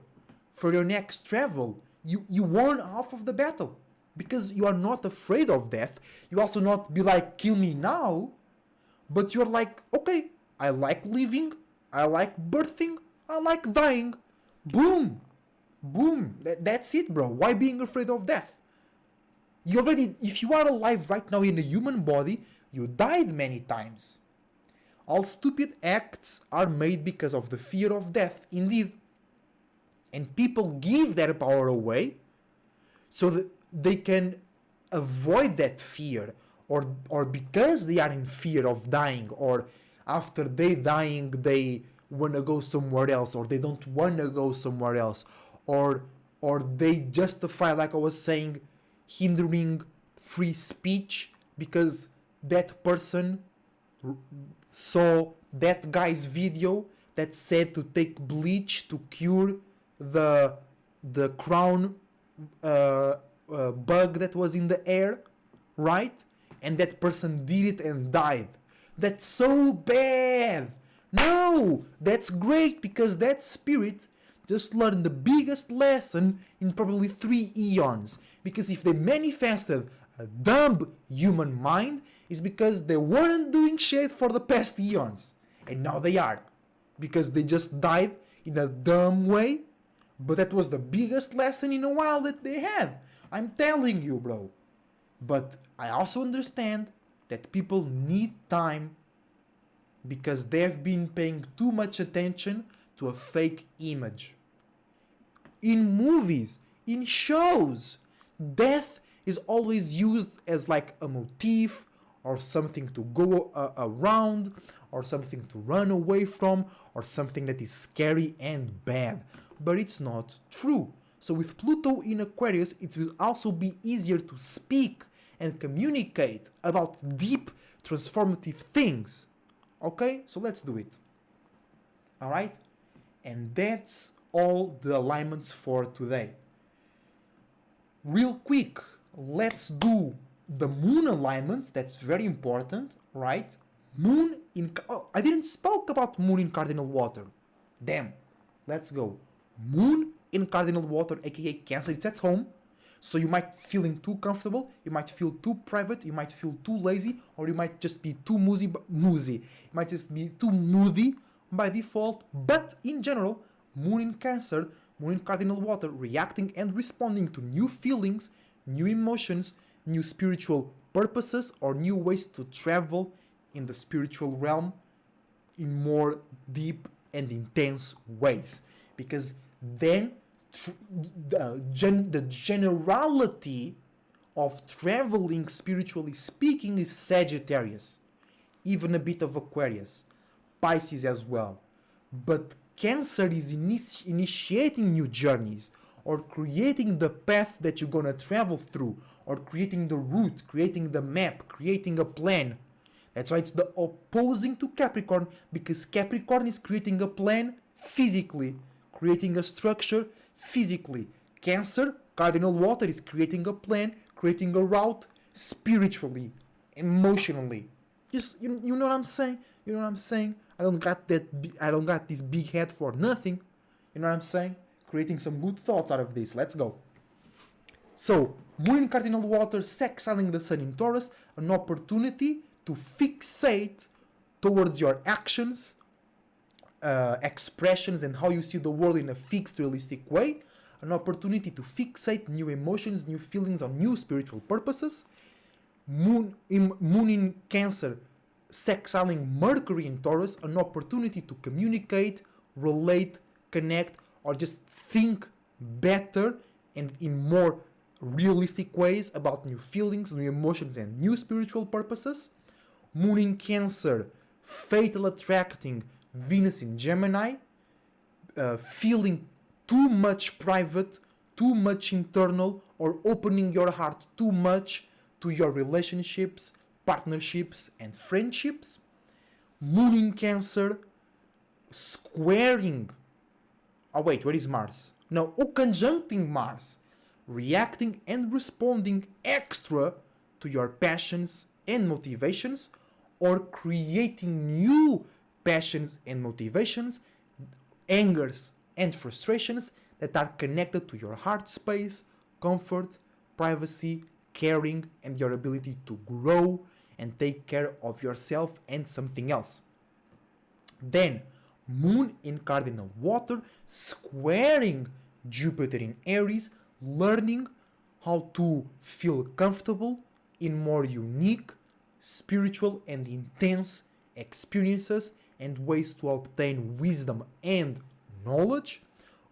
Speaker 1: for your next travel, you won half of the battle. Because you are not afraid of death. You also not be like, kill me now. But you're like, okay, I like living, I like birthing, I like dying. Boom. Boom. That's it, bro. Why being afraid of death? You already, if you are alive right now in a human body, you died many times. All stupid acts are made because of the fear of death, indeed. And people give their power away so that they can avoid that fear, or because they are in fear of dying, or after they dying they want to go somewhere else, or they don't want to go somewhere else, or they justify, like I was saying, hindering free speech because that person saw that guy's video that said to take bleach to cure the crown bug that was in the air, right? And that person did it and died. That's so bad. No, that's great because that spirit just learned the biggest lesson in probably 3 eons. Because if they manifested a dumb human mind, it's because they weren't doing shit for the past eons. And now they are. Because they just died in a dumb way. But that was the biggest lesson in a while that they had. I'm telling you, bro. But I also understand that people need time because they've been paying too much attention to a fake image. In movies, in shows, death is always used as like a motif or something to go around or something to run away from or something that is scary and bad. But it's not true. So with Pluto in Aquarius, it will also be easier to speak and communicate about deep transformative things. Okay, so let's do it. Alright? And that's all the alignments for today. Real quick, let's do the moon alignments. That's very important, right? Moon in... Oh, I didn't spoke about moon in cardinal water. Damn. Let's go. Moon in cardinal water, aka Cancer. It's at home. So you might feeling too comfortable, you might feel too private, you might feel too lazy, or you might just be too moody. You might just be too moody by default. But in general, moon in Cancer, moon in cardinal water, reacting and responding to new feelings, new emotions, new spiritual purposes, or new ways to travel in the spiritual realm in more deep and intense ways. Because then the generality of traveling spiritually speaking is Sagittarius, even a bit of Aquarius, Pisces as well. But Cancer is initiating new journeys or creating the path that you're gonna travel through or creating the route, creating the map, creating a plan. That's why it's the opposing to Capricorn, because Capricorn is creating a plan physically, creating a structure physically. Cancer, cardinal water, is creating a plan, creating a route spiritually, emotionally. Just you know what I'm saying? You know what I'm saying? I don't got this big head for nothing. You know what I'm saying? Creating some good thoughts out of this. Let's go. So, moon in cardinal water, sextiling the sun in Taurus, an opportunity to fixate towards your actions, expressions, and how you see the world in a fixed, realistic way. An opportunity to fixate new emotions, new feelings on new spiritual purposes. Moon in Cancer, sextiling Mercury in Taurus, an opportunity to communicate, relate, connect, or just think better and in more realistic ways about new feelings, new emotions, and new spiritual purposes. Moon in Cancer, fatal attracting Venus in Gemini, feeling too much private, too much internal, or opening your heart too much to your relationships, partnerships, and friendships. Moon in Cancer, squaring... Oh wait, where is Mars? No, conjuncting Mars, reacting and responding extra to your passions and motivations, or creating new passions and motivations, angers and frustrations that are connected to your heart space, comfort, privacy, caring, and your ability to grow and take care of yourself and something else. Then, Moon in cardinal water, squaring Jupiter in Aries, learning how to feel comfortable in more unique, spiritual, and intense experiences and ways to obtain wisdom and knowledge.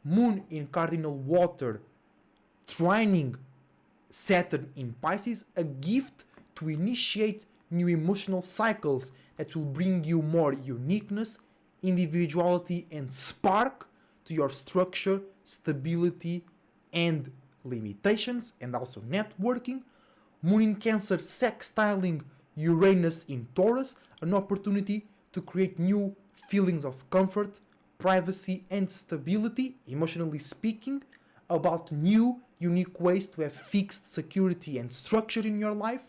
Speaker 1: Moon in cardinal water, trining Saturn in Pisces, a gift to initiate new emotional cycles that will bring you more uniqueness, individuality, and spark to your structure, stability, and limitations, and also networking. Moon in Cancer sextiling Uranus in Taurus, an opportunity to create new feelings of comfort, privacy, and stability, emotionally speaking, about new, unique ways to have fixed security and structure in your life.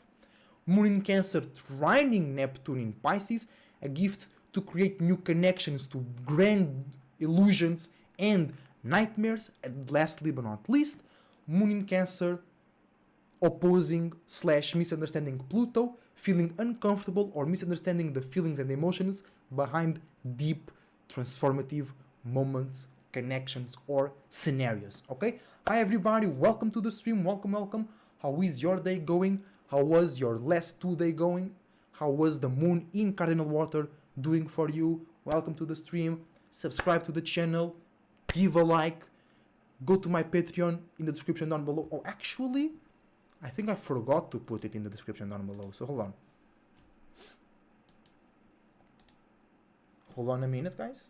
Speaker 1: Moon in Cancer trining Neptune in Pisces, a gift to create new connections to grand illusions and nightmares. And lastly but not least, Moon in Cancer opposing / misunderstanding Pluto, feeling uncomfortable or misunderstanding the feelings and emotions behind deep transformative moments, connections, or scenarios. Okay? Hi everybody, welcome to the stream, welcome. How is your day going? How was your last 2 day going? How was the moon in cardinal water doing for you? Welcome to the stream. Subscribe to the channel, give a like, go to my Patreon in the description down below. Oh, actually, I think I forgot to put it in the description down below, so hold on. Hold on a minute, guys.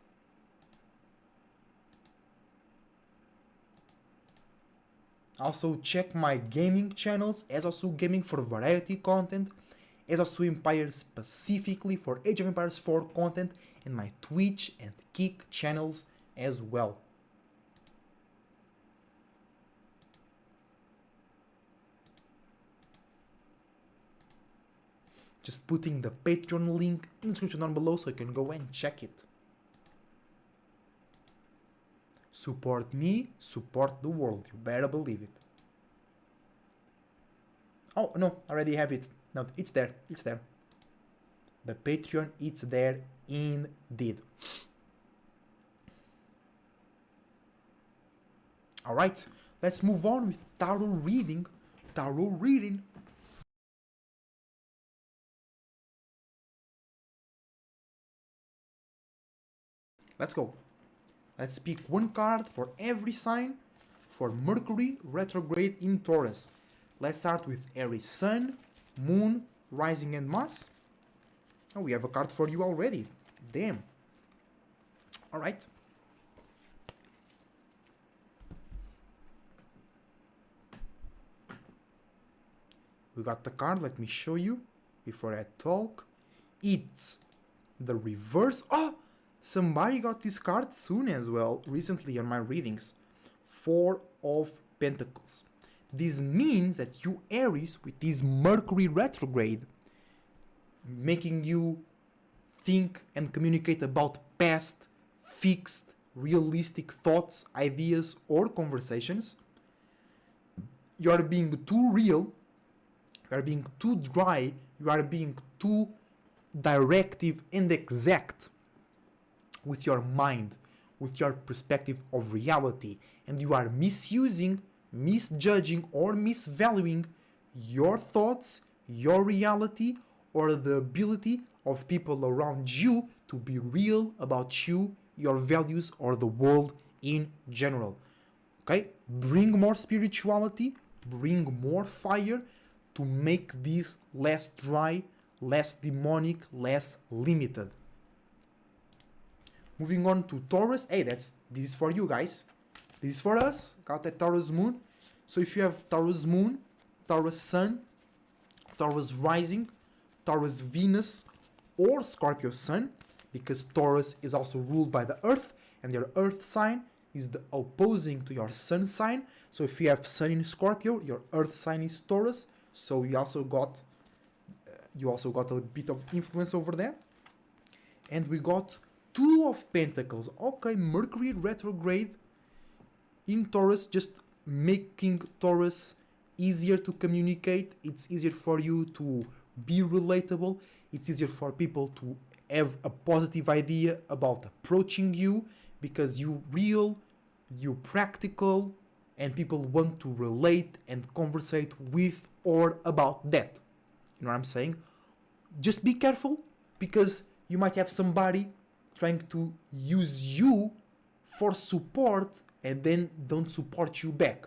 Speaker 1: Also, check my gaming channels, as also gaming for variety content, as also Empire specifically for Age of Empires 4 content, and my Twitch and Kick channels as well. Just putting the Patreon link in the description down below so you can go and check it. Support me, support the world. You better believe it. Oh, no, I already have it. No, it's there. It's there. The Patreon, it's there indeed. Alright, let's move on with tarot reading. Tarot reading. Let's go. Let's pick one card for every sign for Mercury retrograde in Taurus. Let's start with Aries Sun, Moon, Rising, and Mars. Oh, we have a card for you already. Damn. Alright. We got the card. Let me show you before I talk. It's the reverse. Oh! Somebody got this card soon as well, recently on my readings. 4 of Pentacles. This means that you Aries, with this Mercury retrograde, making you think and communicate about past, fixed, realistic thoughts, ideas, or conversations. You are being too real, you are being too dry, you are being too directive and exact with your mind, with your perspective of reality, and you are misusing, misjudging, or misvaluing your thoughts, your reality, or the ability of people around you to be real about you, your values, or the world in general. Okay? Bring more spirituality, bring more fire to make this less dry, less demonic, less limited. Moving on to Taurus. Hey, this is for you guys. This is for us. Got that Taurus moon. So if you have Taurus moon, Taurus sun, Taurus rising, Taurus Venus, or Scorpio sun, because Taurus is also ruled by the earth, and your earth sign is the opposing to your sun sign. So if you have sun in Scorpio, your earth sign is Taurus. So you also got a bit of influence over there. And we got 2 of Pentacles. Okay, Mercury retrograde in Taurus, just making Taurus easier to communicate. It's easier for you to be relatable. It's easier for people to have a positive idea about approaching you, because you real, you practical, and people want to relate and conversate with or about that. You know what I'm saying? Just be careful, because you might have somebody trying to use you for support and then don't support you back,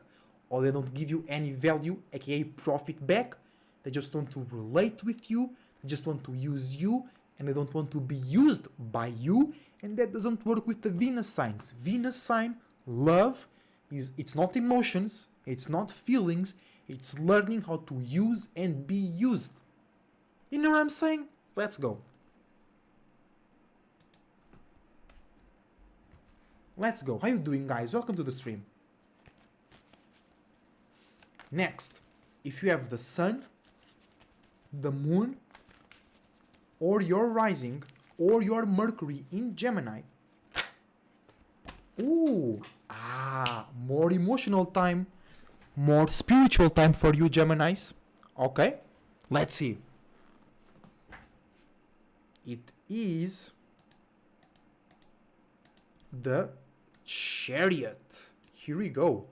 Speaker 1: or they don't give you any value, aka profit back. They just want to relate with you, they just want to use you, and they don't want to be used by you, and that doesn't work with the Venus signs. Venus sign, love, it's not emotions, it's not feelings, It's learning how to use and be used. You know what I'm saying? Let's go. Let's go. How you doing, guys? Welcome to the stream. Next, if you have the sun, the moon, or your rising, or your Mercury in Gemini. Ooh, more emotional time, more spiritual time for you, Geminis. Okay, let's see. It is the Chariot. Here we go.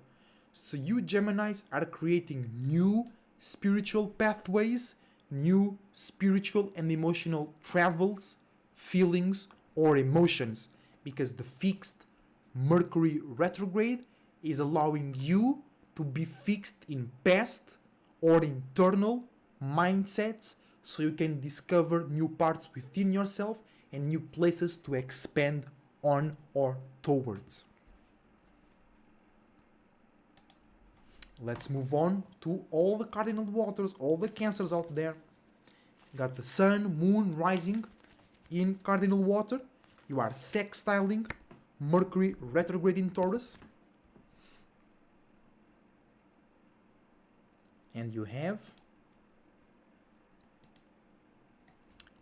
Speaker 1: So you Geminis are creating new spiritual pathways, new spiritual and emotional travels, feelings, or emotions, because the fixed Mercury retrograde is allowing you to be fixed in past or internal mindsets, so you can discover new parts within yourself and new places to expand on or towards. Let's move on to all the cardinal waters, all the cancers out there. Got the sun, moon, rising in cardinal water. You are sextiling Mercury retrograde in Taurus. And you have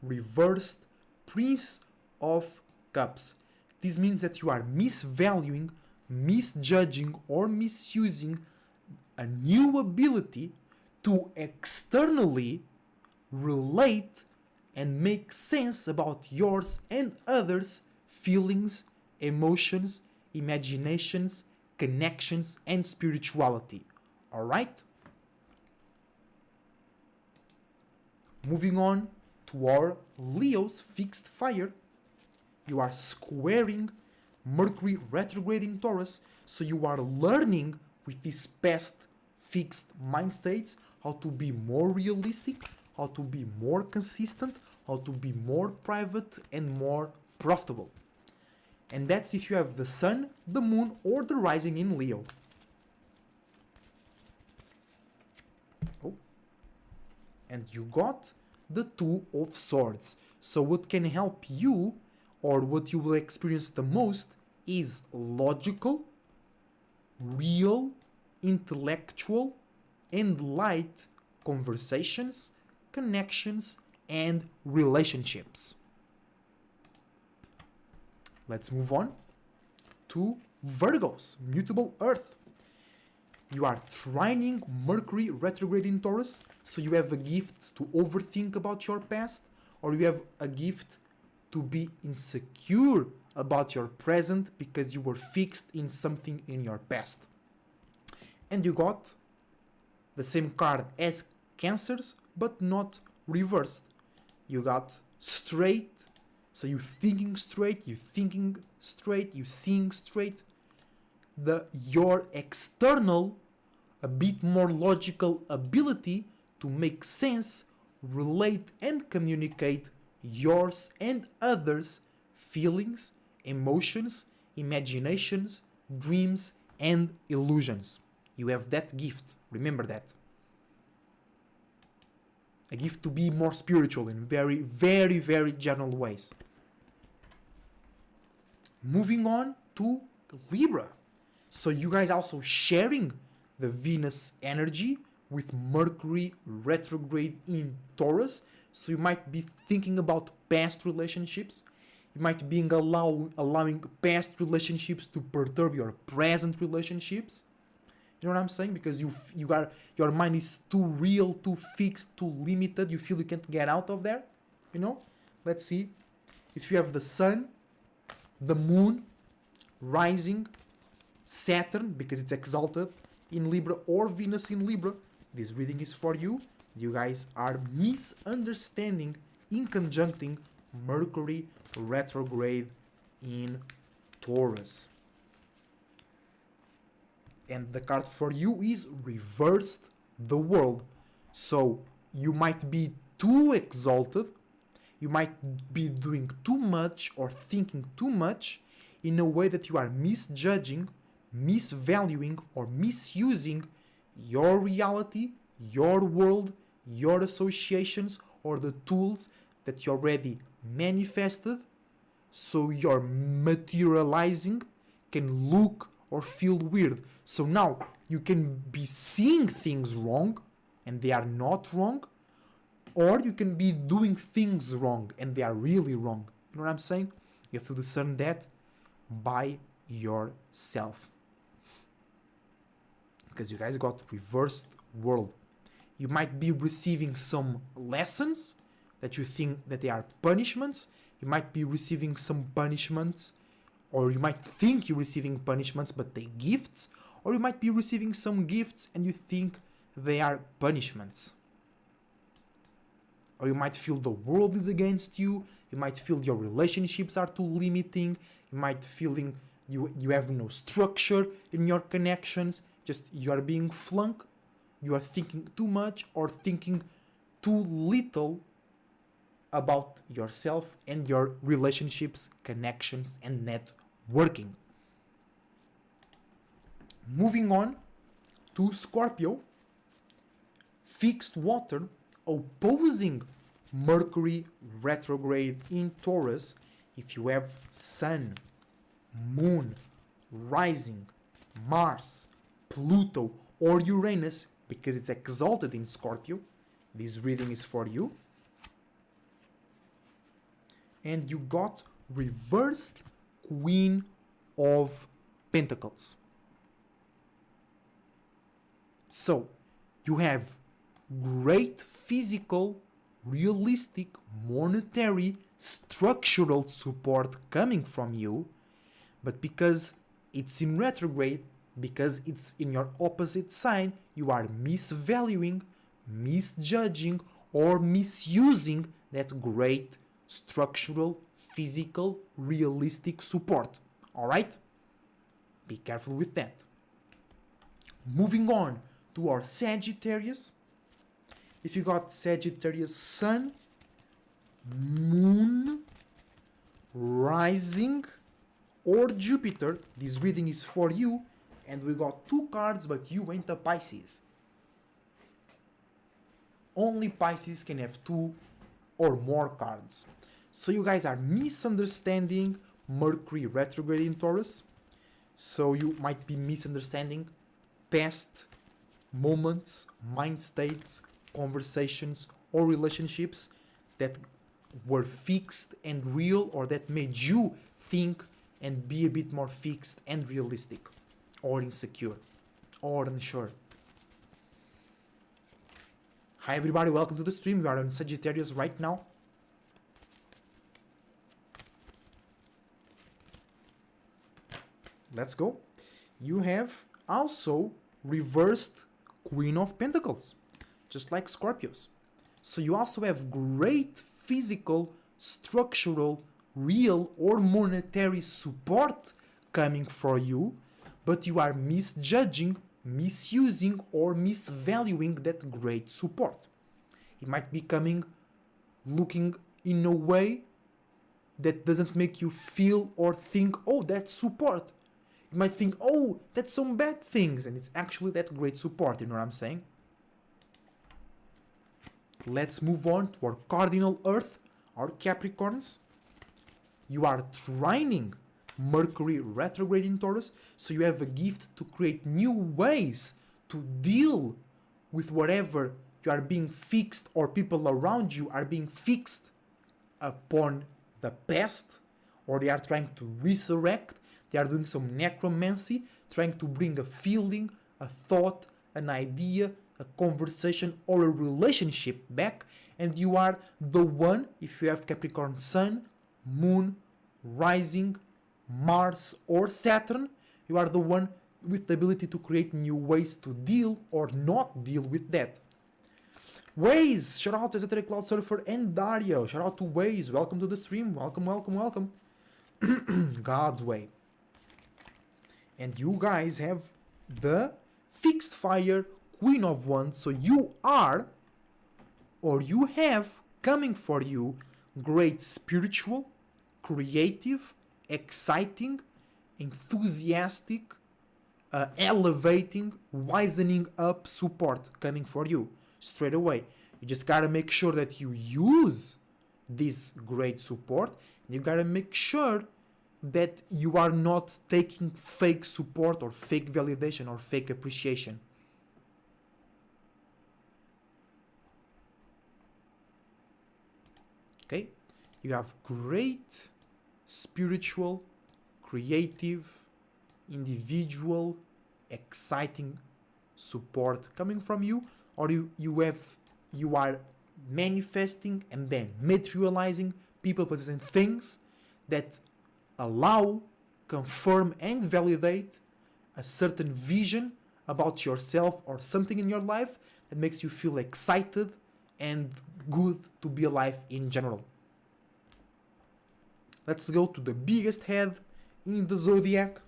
Speaker 1: reversed Prince of Cups. This means that you are misvaluing, misjudging, or misusing a new ability to externally relate and make sense about yours and others' feelings, emotions, imaginations, connections, and spirituality. Alright? Moving on to our Leo's fixed fire. You are squaring Mercury retrograde in Taurus, so you are learning with these past fixed mind states how to be more realistic, how to be more consistent, how to be more private and more profitable. And that's if you have the sun, the moon, or the rising in Leo. Oh. And you got the Two of Swords. So what can help you, or what you will experience the most, is logical, real, intellectual, and light conversations, connections, and relationships. Let's move on to Virgos, mutable earth. You are trining Mercury retrograde in Taurus, so you have a gift to overthink about your past, or you have a gift to be insecure about your present because you were fixed in something in your past. And you got the same card as Cancers, but not reversed. You got straight, so you thinking straight, you seeing straight. Your external, a bit more logical ability to make sense, relate, and communicate yours and others' feelings, emotions, imaginations, dreams, and illusions. You have that gift. Remember that. A gift to be more spiritual in very, very, very general ways. Moving on to Libra. So you guys also sharing the Venus energy with Mercury retrograde in Taurus. So you might be thinking about past relationships. You might be allowing past relationships to perturb your present relationships. You know what I'm saying? Because your mind is too real, too fixed, too limited. You feel you can't get out of there. You know? Let's see. If you have the sun, the moon, rising, Saturn, because it's exalted in Libra, or Venus in Libra, this reading is for you. You guys are misunderstanding, in conjuncting Mercury retrograde in Taurus. And the card for you is reversed the world. So you might be too exalted, you might be doing too much or thinking too much in a way that you are misjudging, misvaluing, or misusing your reality, your world, your associations, or the tools that you already manifested, so your materializing can look or feel weird. So now you can be seeing things wrong and they are not wrong, or you can be doing things wrong and they are really wrong. You know what I'm saying? You have to discern that by yourself. Because you guys got reversed world. You might be receiving some lessons that you think that they are punishments. You might be receiving some punishments, or you might think you're receiving punishments but they gifts, or you might be receiving some gifts and you think they are punishments. Or you might feel the world is against you. You might feel your relationships are too limiting. You might feeling you have no structure in your connections. Just you are being flunked. You are thinking too much or thinking too little about yourself and your relationships, connections, and networking. Moving on to Scorpio, fixed water opposing Mercury retrograde in Taurus. If you have Sun, Moon, Rising, Mars, Pluto, or Uranus, because it's exalted in Scorpio, this reading is for you. And you got reversed Queen of Pentacles. So, you have great physical, realistic, monetary, structural support coming from you, but because it's in retrograde, because it's in your opposite sign, you are misvaluing, misjudging, or misusing that great structural, physical, realistic support. Alright? Be careful with that. Moving on to our Sagittarius. If you got Sagittarius Sun, Moon, Rising, or Jupiter, this reading is for you. And we got 2 cards, but you ain't a Pisces. Only Pisces can have 2 or more cards. So you guys are misunderstanding Mercury retrograde in Taurus. So you might be misunderstanding past moments, mind states, conversations, or relationships that were fixed and real, or that made you think and be a bit more fixed and realistic, or insecure, or unsure. Hi everybody, welcome to the stream. We are on Sagittarius right now. Let's go. You have also reversed Queen of Pentacles, just like Scorpios. So you also have great physical, structural, real, or monetary support coming for you, but you are misjudging, misusing, or misvaluing that great support. It might be coming looking in a way that doesn't make you feel or think, oh, that's support. You might think, oh, that's some bad things, and it's actually that great support, you know what I'm saying? Let's move on to our cardinal Earth, our Capricorns. You are trining Mercury retrograde in Taurus, so you have a gift to create new ways to deal with whatever you are being fixed, or people around you are being fixed upon the past, or they are trying to resurrect. They are doing some necromancy, trying to bring a feeling, a thought, an idea, a conversation, or a relationship back. And you are the one, if you have Capricorn Sun, Moon, Rising, Mars, or Saturn, you are the one with the ability to create new ways to deal or not deal with that. Waze, shout out to Esoteric Cloud Surfer and Dario. Shout out to Waze. Welcome to the stream. Welcome, welcome, welcome. God's way. And you guys have the fixed fire Queen of Wands. So you are, or you have coming for you, great spiritual, creative, exciting, enthusiastic, elevating, wisening up support coming for you straight away. You just gotta make sure that you use this great support. You gotta make sure that you are not taking fake support or fake validation or fake appreciation. Okay? You have great spiritual, creative, individual, exciting support coming from you, or you are manifesting and then materializing people, places, and things that allow, confirm, and validate a certain vision about yourself or something in your life that makes you feel excited and good to be alive in general. Let's go to the biggest head in the zodiac.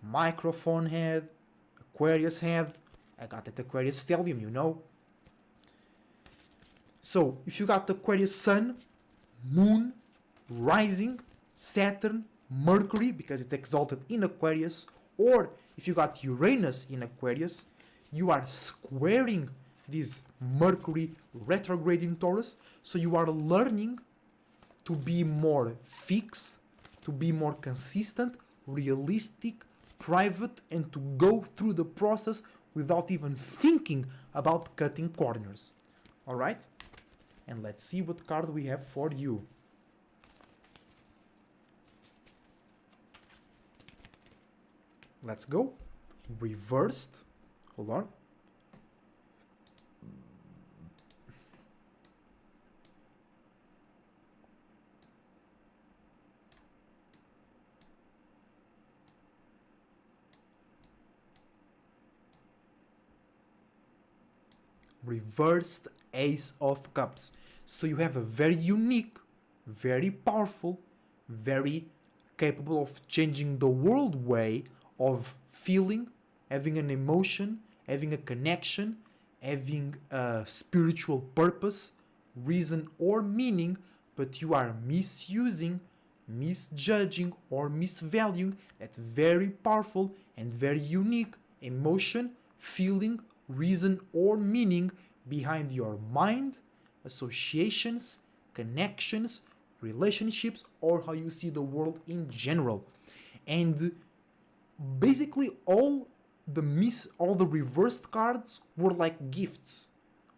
Speaker 1: Microphone head, Aquarius head. I got that Aquarius stellium, you know. So, if you got Aquarius Sun, Moon, Rising, Saturn, Mercury, because it's exalted in Aquarius, or if you got Uranus in Aquarius, you are squaring this Mercury retrograde in Taurus, so you are learning to be more fixed, to be more consistent, realistic, private, and to go through the process without even thinking about cutting corners. Alright? And let's see what card we have for you. Let's go. Reversed. Hold on. Reversed Ace of Cups. So you have a very unique, very powerful, very capable of changing the world way of feeling, having an emotion, having a connection, having a spiritual purpose, reason, or meaning, but you are misusing, misjudging, or misvaluing that very powerful and very unique emotion, feeling, reason, or meaning behind your mind, associations, connections, relationships, or how you see the world in general. And basically all the reversed cards were like gifts.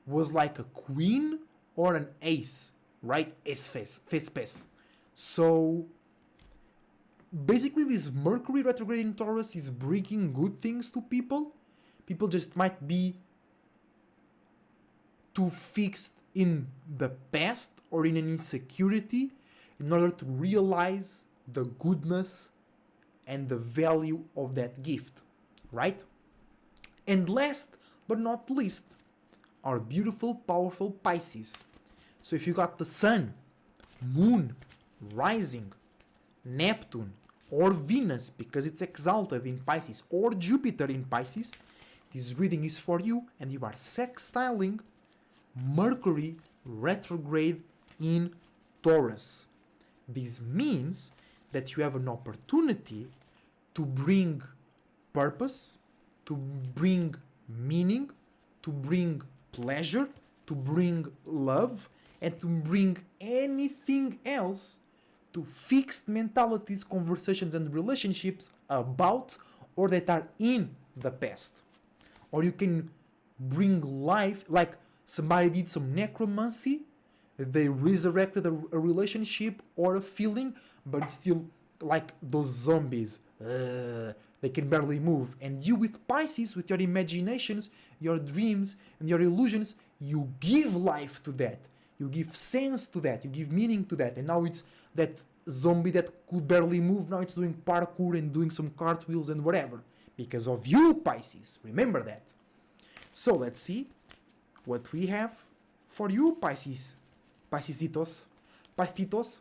Speaker 1: Was like a queen or an ace, right? Face. So basically this Mercury retrograde in Taurus is bringing good things to people. People just might be too fixed in the past or in an insecurity in order to realize the goodness and the value of that gift, right? And last but not least, our beautiful, powerful Pisces. So if you got the Sun, Moon, Rising, Neptune, or Venus, because it's exalted in Pisces, or Jupiter in Pisces, this reading is for you, and you are sextiling Mercury retrograde in Taurus. This means that you have an opportunity to bring purpose, to bring meaning, to bring pleasure, to bring love, and to bring anything else to fixed mentalities, conversations, and relationships about or that are in the past. Or you can bring life, like somebody did some necromancy, they resurrected a relationship or a feeling, but still like those zombies. They can barely move. And you with Pisces, with your imaginations, your dreams, and your illusions, you give life to that. You give sense to that. You give meaning to that. And now it's that zombie that could barely move. Now it's doing parkour and doing some cartwheels and whatever. Because of you, Pisces. Remember that. So let's see what we have for you, Pisces. Piscesitos. Piscitos.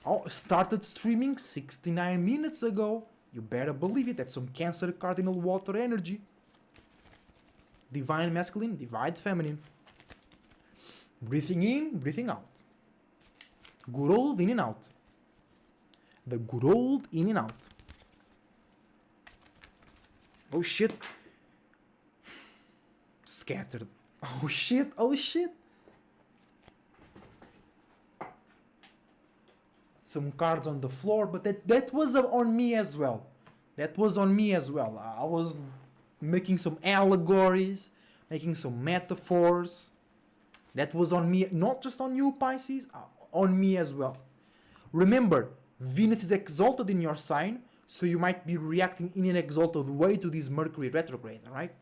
Speaker 1: Oh, started streaming 69 minutes ago. You better believe it. That's some Cancer cardinal water energy. Divine masculine, divine feminine. Breathing in, breathing out. Good old in and out. The good old in and out. Oh shit. Scattered. Oh shit. Oh shit. Some cards on the floor, but that was on me as well. That was on me as well. I was making some allegories, making some metaphors. That was on me, not just on you, Pisces, on me as well. Remember, Venus is exalted in your sign, so you might be reacting in an exalted way to this Mercury retrograde, alright?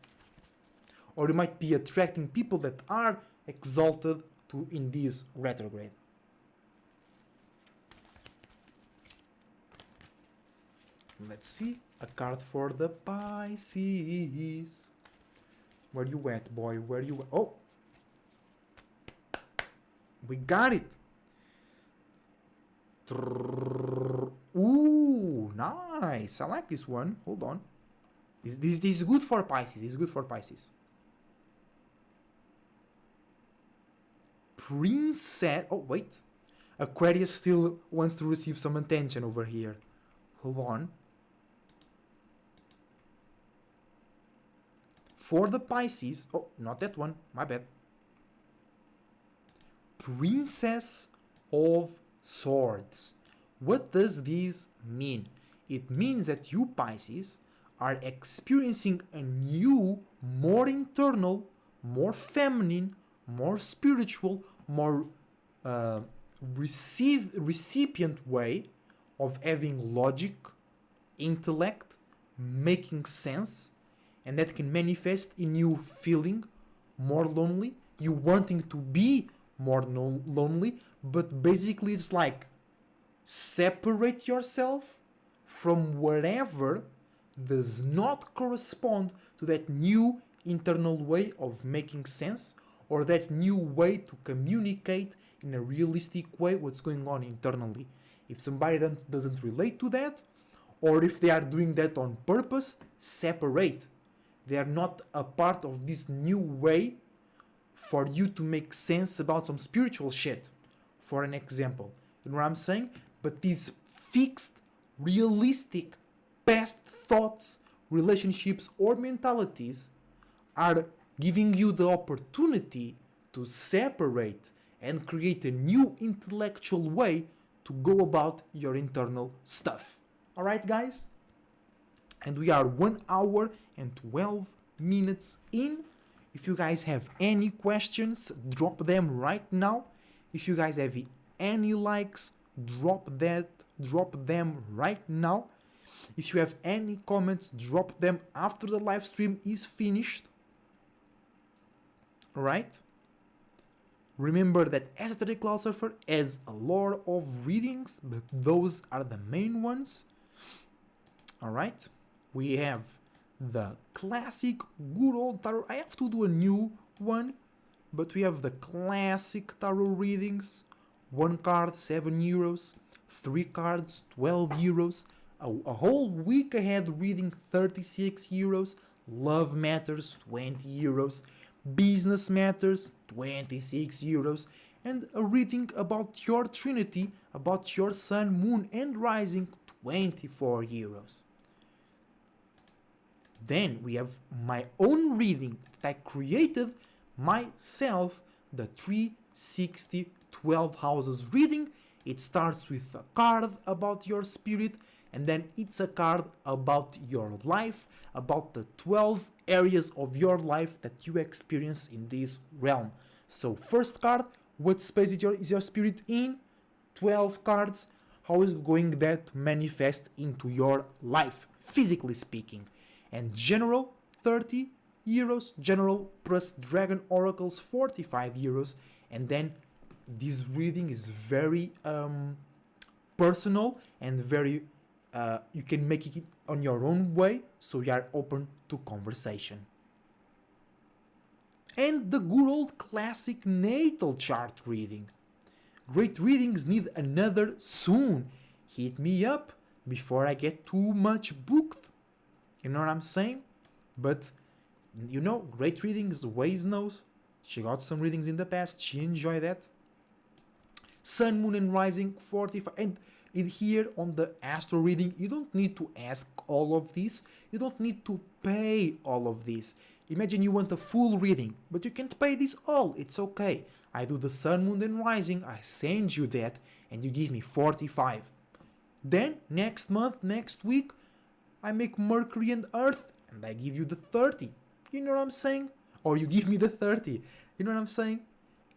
Speaker 1: Or you might be attracting people that are exalted to in this retrograde. Let's see, a card for the Pisces. Where you at, boy? Where you at? Oh! We got it! Ooh, nice! I like this one. Hold on. This is good for Pisces. This is good for Pisces. Princess. Oh, wait. Aquarius still wants to receive some attention over here. Hold on. For the Pisces. Oh, not that one. My bad. Princess of Swords. What does this mean? It means that you, Pisces, are experiencing a new, more internal, more feminine, more spiritual, more recipient way of having logic, intellect, making sense, and that can manifest in you feeling more lonely, you wanting to be more lonely, but basically it's like separate yourself from whatever does not correspond to that new internal way of making sense or that new way to communicate in a realistic way what's going on internally. If somebody doesn't relate to that, or if they are doing that on purpose, separate. They are not a part of this new way for you to make sense about some spiritual shit, for an example. You know what I'm saying? But these fixed, realistic, past thoughts, relationships, or mentalities are giving you the opportunity to separate and create a new intellectual way to go about your internal stuff. Alright, guys? And we are 1 hour and 12 minutes in. If you guys have any questions, drop them right now. If you guys have any likes, drop them right now. If you have any comments, drop them after the live stream is finished. Alright? Remember that Esoteric Cloud Surfer has a lot of readings, but those are the main ones. Alright? We have the classic good old tarot. I have to do a new one, but we have the classic tarot readings. 1 card, €7. 3 cards, €12. A whole week ahead reading, €36. Love Matters, €20. Business Matters, €26. And a reading about your Trinity, about your Sun, Moon and Rising, €24. Then we have my own reading that I created myself, the 360 12 houses reading. It starts with a card about your spirit, and then it's a card about your life, about the 12 areas of your life that you experience in this realm. So first card, what space is your spirit in? 12 cards, how is going that manifest into your life, physically speaking. And general, €30. General plus Dragon Oracles, €45. And then this reading is very personal and very you can make it on your own way, so you are open to conversation. And the good old classic natal chart reading. Great readings need another soon. Hit me up before I get too much booked. You know what I'm saying? But, you know, great readings, Waze knows. She got some readings in the past. She enjoyed that. Sun, Moon and Rising, 45. And In here on the astro reading, you don't need to ask all of this. You don't need to pay all of this. Imagine you want a full reading, but you can't pay this all. It's okay. I do the sun, moon, and rising. I send you that, and you give me 45. Then next month, next week, I make Mercury and Earth, and I give you the 30. You know what I'm saying? Or you give me the 30. You know what I'm saying?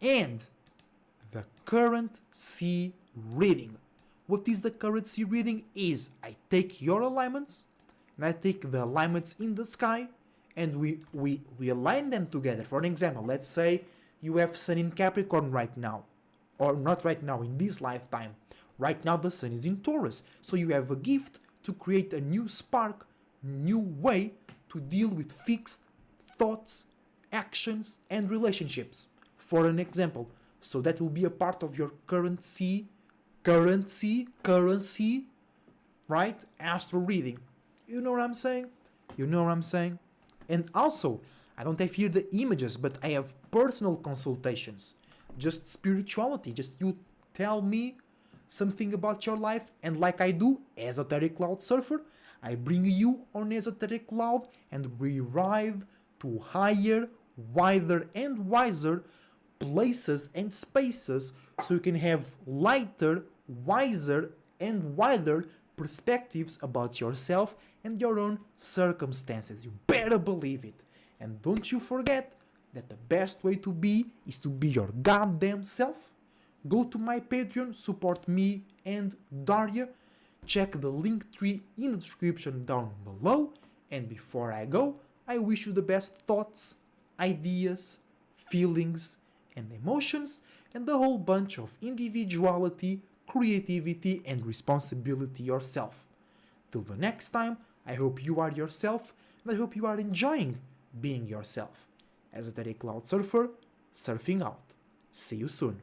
Speaker 1: And the current C reading. What is the current C reading? Is I take your alignments, and I take the alignments in the sky, and we align them together. For an example, let's say you have Sun in Capricorn right now. Or not right now, in this lifetime. Right now the Sun is in Taurus. So you have a gift to create a new spark, new way to deal with fixed thoughts, actions, and relationships. For an example. So that will be a part of your currency, right? Astro reading. You know what I'm saying? You know what I'm saying? And also, I don't have here the images, but I have personal consultations. Just spirituality. Just you tell me something about your life, and like I do, Esoteric Cloud Surfer, I bring you on Esoteric Cloud and we ride to higher, wider, and wiser places and spaces so you can have lighter, wiser, and wider perspectives about yourself and your own circumstances. You better believe it. And don't you forget that the best way to be is to be your goddamn self. Go to my Patreon, support me and Daria. Check the link tree in the description down below. And before I go, I wish you the best thoughts, ideas, feelings, and emotions, and a whole bunch of individuality, creativity, and responsibility yourself. Till the next time, I hope you are yourself, and I hope you are enjoying being yourself. Esoteric Cloud Surfer, surfing out. See you soon.